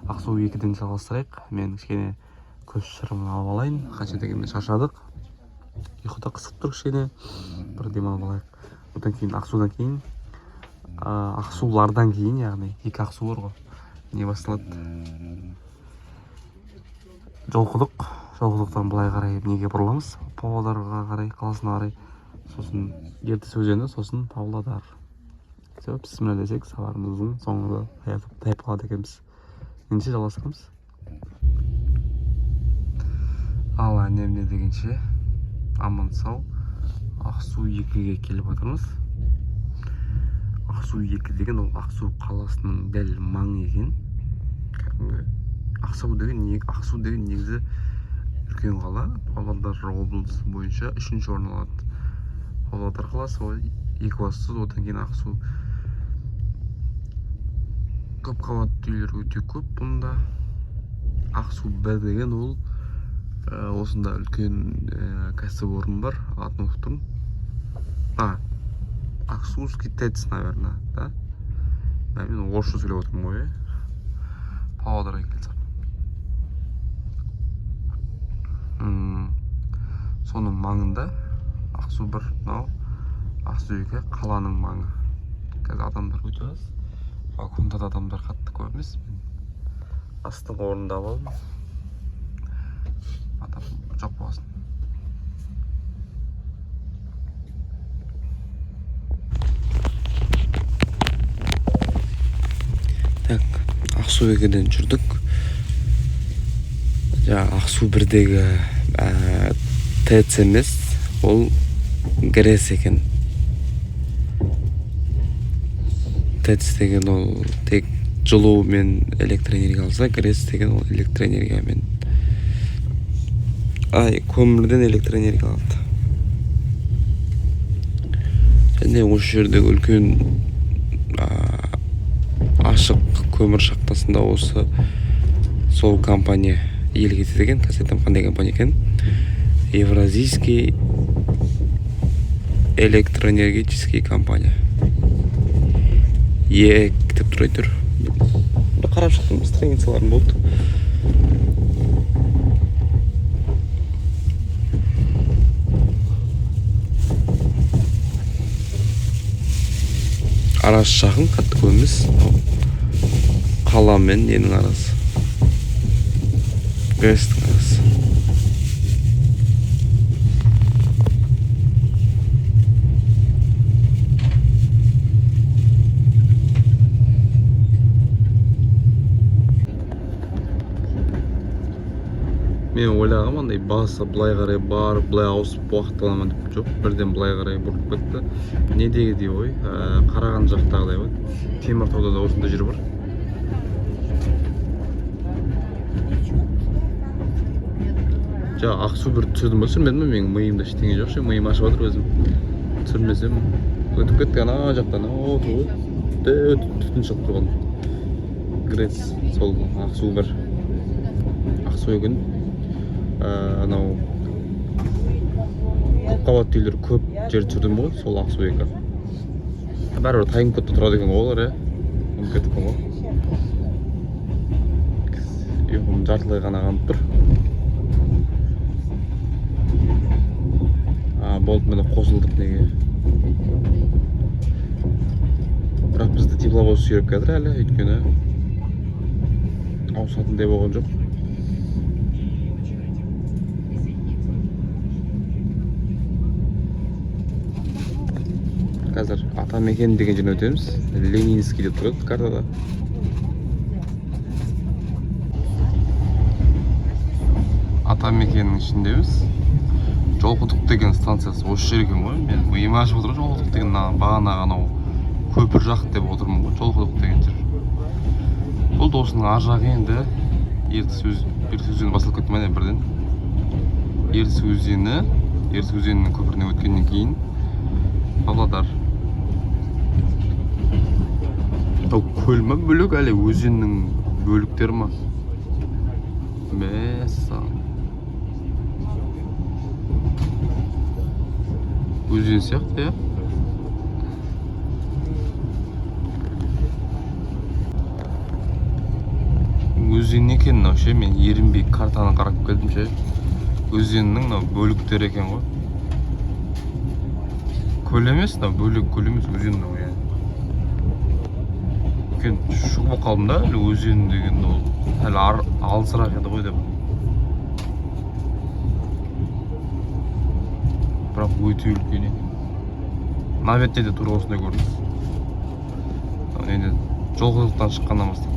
[SPEAKER 2] Ақсу 2-ден жалғастырайық. Мен кішкене көз шырымын алып алайын. Қанша дегенмен шаршадық. Ұйқыда қысып тұр кішкене. Бір демалып алайық. Одан кейін Ақсудан кейін Ақсулардан кейін, яғни 2 Ақсу бар ғой. Не басталады? Жолқұдық. Жолқұдықтан былай қарай неге бұрыламыз? Павлодарға қарай, қаласына қарай. Сосын Ертіс өзені, сосын Павлодар. Все, бісміллә десек, сапарымыздың соңында тайып қалады екенбіз. Ендеше жалғастырамыз. Ал әнемне дегенше аман сау Ақсу 2-ге келіп отырмыз. Ақсу 2 деген ол Ақсу қаласының дәл маңы екен. Ақсу деген негізі үлкен қала. Павлодар облысы бойынша 3-ші орын алады. Павлодар қаласы Екібастұз, одан кейін Ақсу. Көп қабатты үйлер өте көп бұнда. Ақсу 1 деген ол осында үлкен кәсіпорын бар, атын ұмытып тұрмын. Ақсуский ТЭЦ, наверное, да? Мен орысша сөйлеп отырмын ғой. Павлодарға келсем. Соның маңында Ақсу 1, Ақсу 2 қаланың маңы. Қазір адамдар өте аз. Вагонда да адамдар қатты көп емес. Астың орнында болдым. Адам жоқ болсын. Так, Ақсу 2-ден жүрдік. Ақсу 1-дегі ТЭЦ емес, ол ГРЭС екен. ТЭЦ деген ол тек жылу мен электроэнергия алса, ГРЭС деген ол электроэнергия мен көмірден электроэнергия алады. Және осы жердегі үлкен ашық көмір шахтасында осы сол компания иелік етеді екен. Қазір айтамын қандай компания екен. Евразийский электроэнергетический компания. ЕЭК деп тұр әйтеуір. Қарап шықтым, страницаларым болды. Арасы жақын, қатты көп емес. Қала мен ненің арасы. ГРЭС-тің арасы. Мен ойлағам андай басы былай қарай барып, былай ауысып уақыт аламын деп жоқ. Бірден былай қарай бұрып кетті. Не дегендей ой, Қараған жақтағыдай ғой. Теміртауда да осында жер бар. Ақсу 1 түсірдім ба, түсірмедім бе? Менің миымда ештеңе жоқ ше, миым ашып жатыр өзім. Түсірмесем өтіп кетті, ана жақтан түтін шығып тұрған. ГРЭС, сол Ақсу 1. Ақсу 2. Анау көп қабатты үйлер көп жер түсірдім ғой, сол Ақсу 2. Бәрібір тайым көтті тұрады екен олар, кетіп ғой. Ұйқым жартылай ғана қанып тұр. Болды, мені қосылдық неге. Бірақ бізді тепловоз сүйреп кетір әлі, өйткені ауысатындай болған жоқ. Қазір Атамекен деген жерден өтеміз. Ленинский деп тұрады картада. Атамекеннің ішіндеміз. Жолқұдық деген станциясы осы жер екен ғой. Мен миым ашып отырмын, Жолқұдық деген бағанағы анау көпір жақ деп отырмын ғой. Жолқұдық деген жер. Бұл досының ар жағы енді Ертіс өзені басылып кетті ме бірден. Ертіс өзенінің көпіріне өткеннен кейін Павлодар. Көл ма бөлек әлі өзеннің бөліктері ма? Мәссаған. Өзен сияқты, я? Өзен екен мынау ше, мен ерінбей картаны қарап келдім ше. Өзеннің мынау бөліктері екен ғой. Көл емес, мынау бөлек көл емес, өзен мынау я. Мен шұғып қалдым да, әлі өзен дегенде ол әлі алысырақ еді ғой деп. Бірақ өте үлкен екен. Наветте де тура осындай көрініс. Енді жолқұдықтан шыққаннан бастап.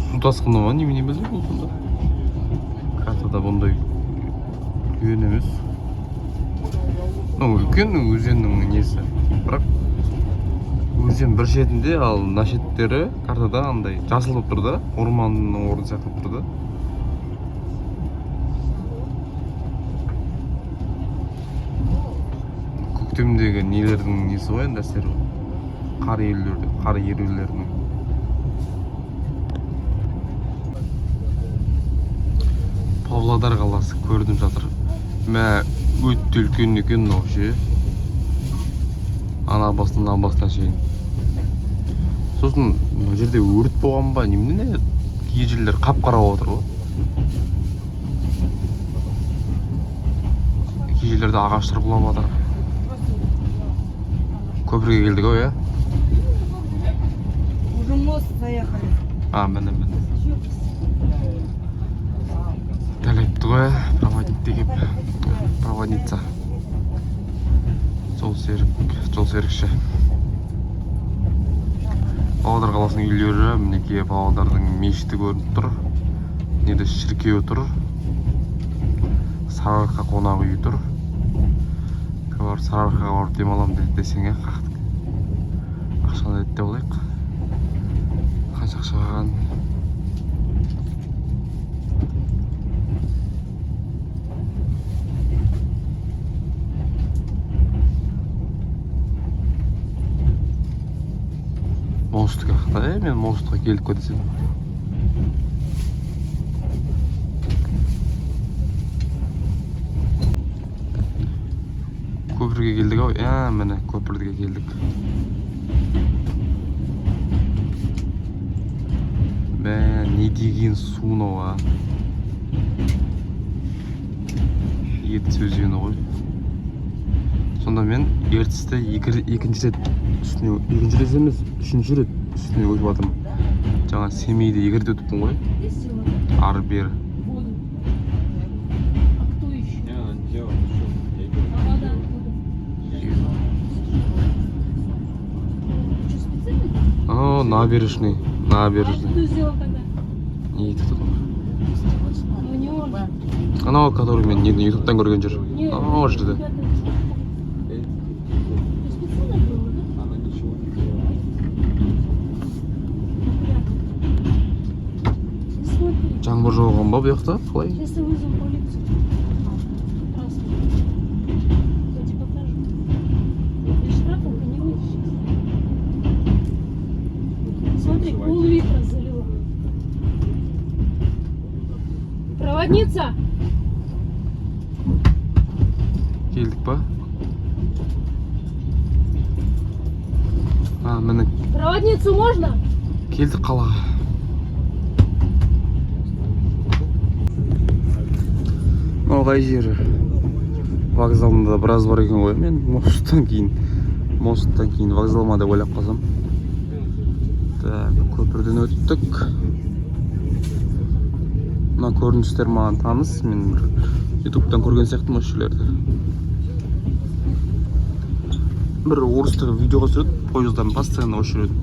[SPEAKER 2] Су тасқыны ма, немене білдім бұл сонда? Картада бұндай үлкен емес. Үлкен өзеннің несі. Бірақ өзен бір шетінде, ал мына шеттері картада андай жасылып тұр да, орманның орны сияқты тұр да. Көктемдегі нелердің несі ғой енді әсері. Қар ерулердің. Павлодар қаласы көрдім жатыр. Мә өтті үлкен екен мынау ше. Ана басынан шейін. Сосын мына жерде өрт болған ба, немене? Кей жерлер қап-қара болып отыр ғой. Кей жерлерде ағаштар құлап жатыр. Көпірге келдік ау, я?
[SPEAKER 4] Уже мост заехали.
[SPEAKER 2] Міне. Дәл айтты ғой, проводница. Жол серікші. Павлодар қаласының үйлері, мінекей Павлодардың мешіті көрініп тұр. Неде шіркеуі тұр. Сарыарқа қонақ үйі тұр. Сарыарқаға барып демалам десең, қақтық. Ақшаны әдетте болайық. Қанша ақша қалған? Мостық ақта, мен мостыққа келдік қой десем. Көпірге келдік ау, міне көпірге келдік. Не деген су мынау. Ертіс өзені ғой. Сонда мен ертісті екінші рет емес, үшінші рет үстіне өтіп жатырмын. Жаңа Семейде екі рет өтіппін ғой. Ары бері. Набережный. Не етіп тұр? Анау, который мен ютубтан көрген жер. Анау жерде. Жаңбыр жауған ба бұл жақта? Қалай?
[SPEAKER 4] Смотри, пол-литра залила. Проводница!
[SPEAKER 2] Келдік па? Міне.
[SPEAKER 4] Проводницу можно?
[SPEAKER 2] Келдік қалаға. Қай жері? Вокзалында біраз бар екен ғой. Мен мосттан кейін вокзалыма да ойлап қалсам. Көпірден өттік. Мына көріністер маған таныс. Мен ютубтан көрген сияқтымын осы жерлерді. Бір орыстағы видеоға түсіреді, поездарын постоянно осы жүреді.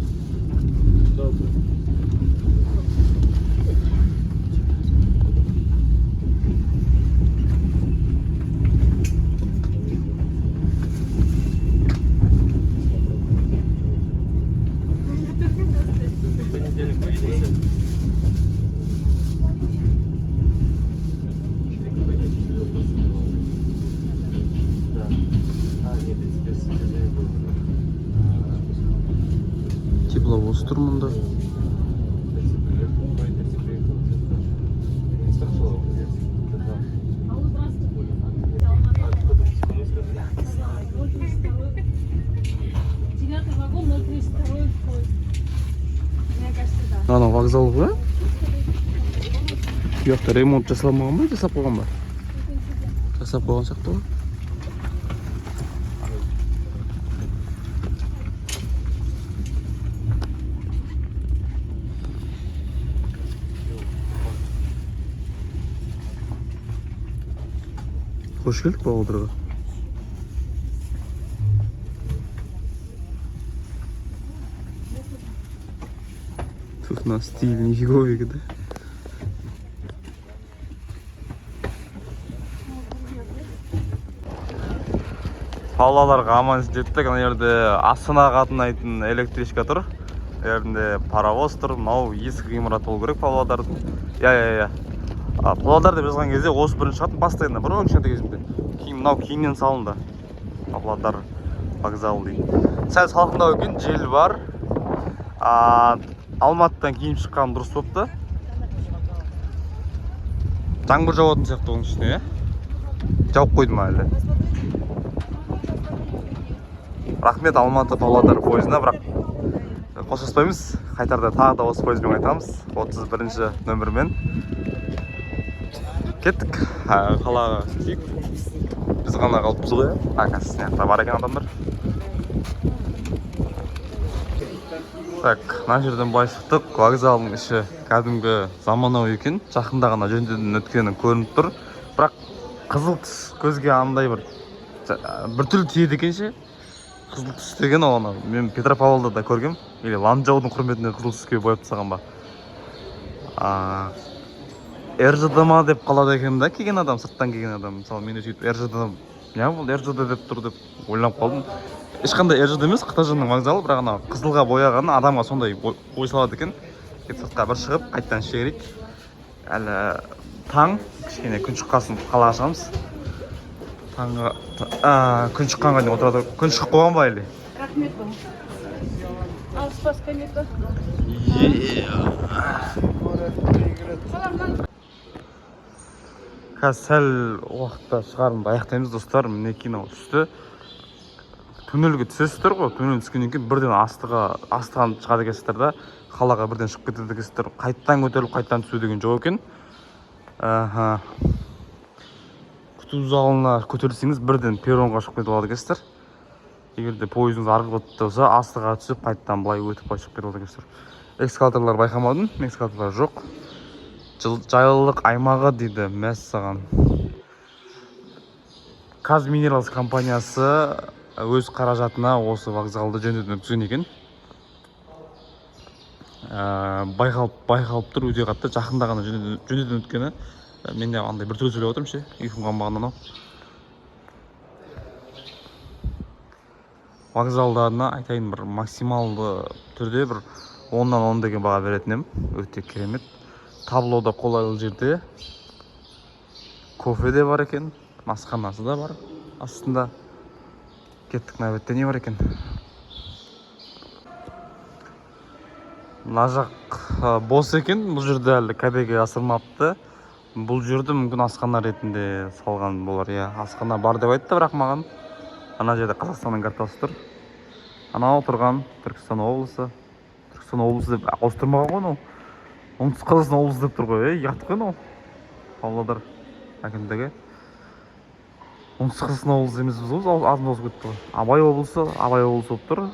[SPEAKER 2] Тепловоз тұр мұнда.
[SPEAKER 4] Девятый вагон, 032 вход. Мне кажется, да.
[SPEAKER 2] Ана вокзал ғой? Бұяқта ремонт жасалмаған ба, жасап қойған ба? Жасап қойған сияқты ғой. Hoş geldik Bağdır'a. Тут на стиль нифиговый, да?
[SPEAKER 1] Павлодарға аман жеттік. Ана жерде Астанаға қатынайтын электричка тұр. Жерінде паровоз тұр. Мынау ескі ғимарат болу керек Павлодардың. Иә. Павлодар деп жазған кезде осы бірінші шығатын постоянно бір кішкентай кезімде. Кейін мынау кейіннен салынды. Павлодар вокзалы дейді. Сәл салқындау екен, жел бар. Алматыдан киім шыққан дұрыс болыпты. Жаңбыр жауатын сияқты оның ішіне, жауып қойды ма әлі? Рахмет Алматы Павлодар пойызына, бірақ қоштаспаймыз. Қайтарда тағы да осы пойызбен қайтамыз. 31-ші нөмірмен. Кеттік. Қалаға кетейік. Біз ғана қалыппыз ғой. Қазір сынақта бар екен адамдар. Так, мына жерден былай шықтық. Вокзалдың іші кәдімгі заманауи екен. Жақында ғана жөндеуден өткені көрініп тұр. Бірақ қызыл түс көзге андай бір түрлі тиеді екенше. Қызыл түс деген оны мен Петропавлда да көргем. Или Ланжаудың құрметіне қызыл түске бояп тастаған ба. РЖД-ма деп қалады екен да, келген адам, сырттан келген адам. Мысалы мен сөйтіп РЖД, не бұл РЖД деп тұр деп ойланып қалдым. Ешқандай РЖД емес, Қытайжанның вокзалы, бірақ ана қызылға бояғаны адамға сондай ой салады екен. Сыртқа бір шығып, қайттан ішке кірейік. Әлі таң, кішкене күн шыққасын қалаға шығамыз. Таңға күн шыққанға дейін отырады. Күн шығып қойған ба әлі?
[SPEAKER 4] Рахмет вам. Ал спаскаметі.
[SPEAKER 1] Қазір сәл уақытта шығарымды аяқтаймыз достар. Мінекей түсті. Түнелге түсесіздер ғой. Түнел түскеннен кейін бірден астыған шығады екенсіздер да, қалаға бірден шығып кетеді екенсіздер. Қайттан көтеріліп, қайттан түсу деген жоқ екен. Күту залына көтерілсеңіз бірден перронға шығып кетіп алады екенсіздер. Егер де пойызыңыз арғы бетте болса, астыға түсіп, қайттан былай өтіп былай шығып кетіп алады екенсіздер. Экскаваторлар байқамадым, экскаваторлар жоқ. Жайлылық аймағы дейді, мәссаған. Казминералс компаниясы өз қаражатына осы вокзалды жөндеуден өткізген екен. Байқалып тұр, өте қатты жақында ғана жөндеуден өткені. Мен де андай бір түрлі сөйлеп отырмын ше, ұйқым қанбағаннан ау. Вокзалдарына айтайын, бір максималды түрде бір 10-нан 10 деген баға беретін ем. Өте керемет. Таблода қолайлы жерде. Кофе де бар екен, масханасы да бар астында. Кеттік, мына бетте не бар екен? Мына жақ бос екен, бұл жерде әлі кәдеге асырмапты. Бұл жерді мүмкін асхана ретінде салған болар, иә. Асхана бар деп айтты, бірақ маған. Ана жерде Қазақстанның картасы тұр. Анау тұрған Түркістан облысы. Түркістан облысы деп ауыстырмаған ғой, ол. Оңтүстік Қазақстан облысы деп тұр ғой, ұят қой, ол. Павлодар әкімдігі. Оңтүстік Қазақстан облысы емес біз ғой, азын озып кетті ғой. Абай облысы болып тұр.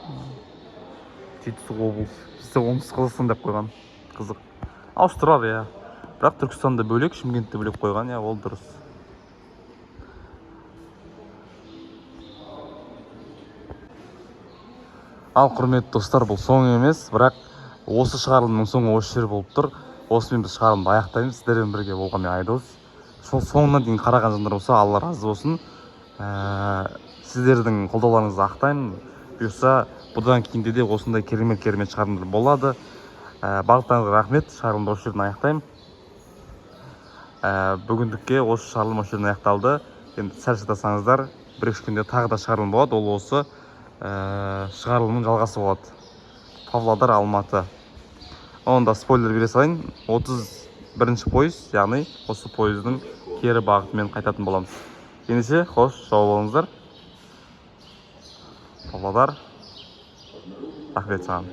[SPEAKER 1] Жетісу облысы. Бізде Оңтүстік Қазақстан деп қойған. Қызық. Ауыстырар, иә. Бірақ Түркістанды бөлек, Шымкентті бөлек қойған, иә, ол дұрыс. Ал құрметті достар, бұл соң емес, бірақ осы шығарылымның соңы осы жер болып тұр. Осымен біз шығарылымды аяқтаймыз. Сіздермен бірге болған мен Айдос. Соңына дейін қараған жандар болса, Алла разы болсын. Сіздердің қолдауларыңызды ақтаймын. Бұйырса бұдан кейінде де осындай керемет шығарылымдар болады. Барлықтарыңызға рахмет. Шығарылымды осы жерден аяқтаймын. Бүгіндікке осы шығарылым осы жерден аяқталды. Енді сәл шыдасаңыздар, бір-екі күнде тағы да шығарылым болады. Ол осы шығарылымның жалғасы болады. Павлодар, Алматы. Онда спойлер бере салайын. 31-ші пойыз, яғни осы пойыздың кері бағытымен қайтатын боламыз. Ендеше, қош, сау болыңыздар. Павлодар. Рахмет саған.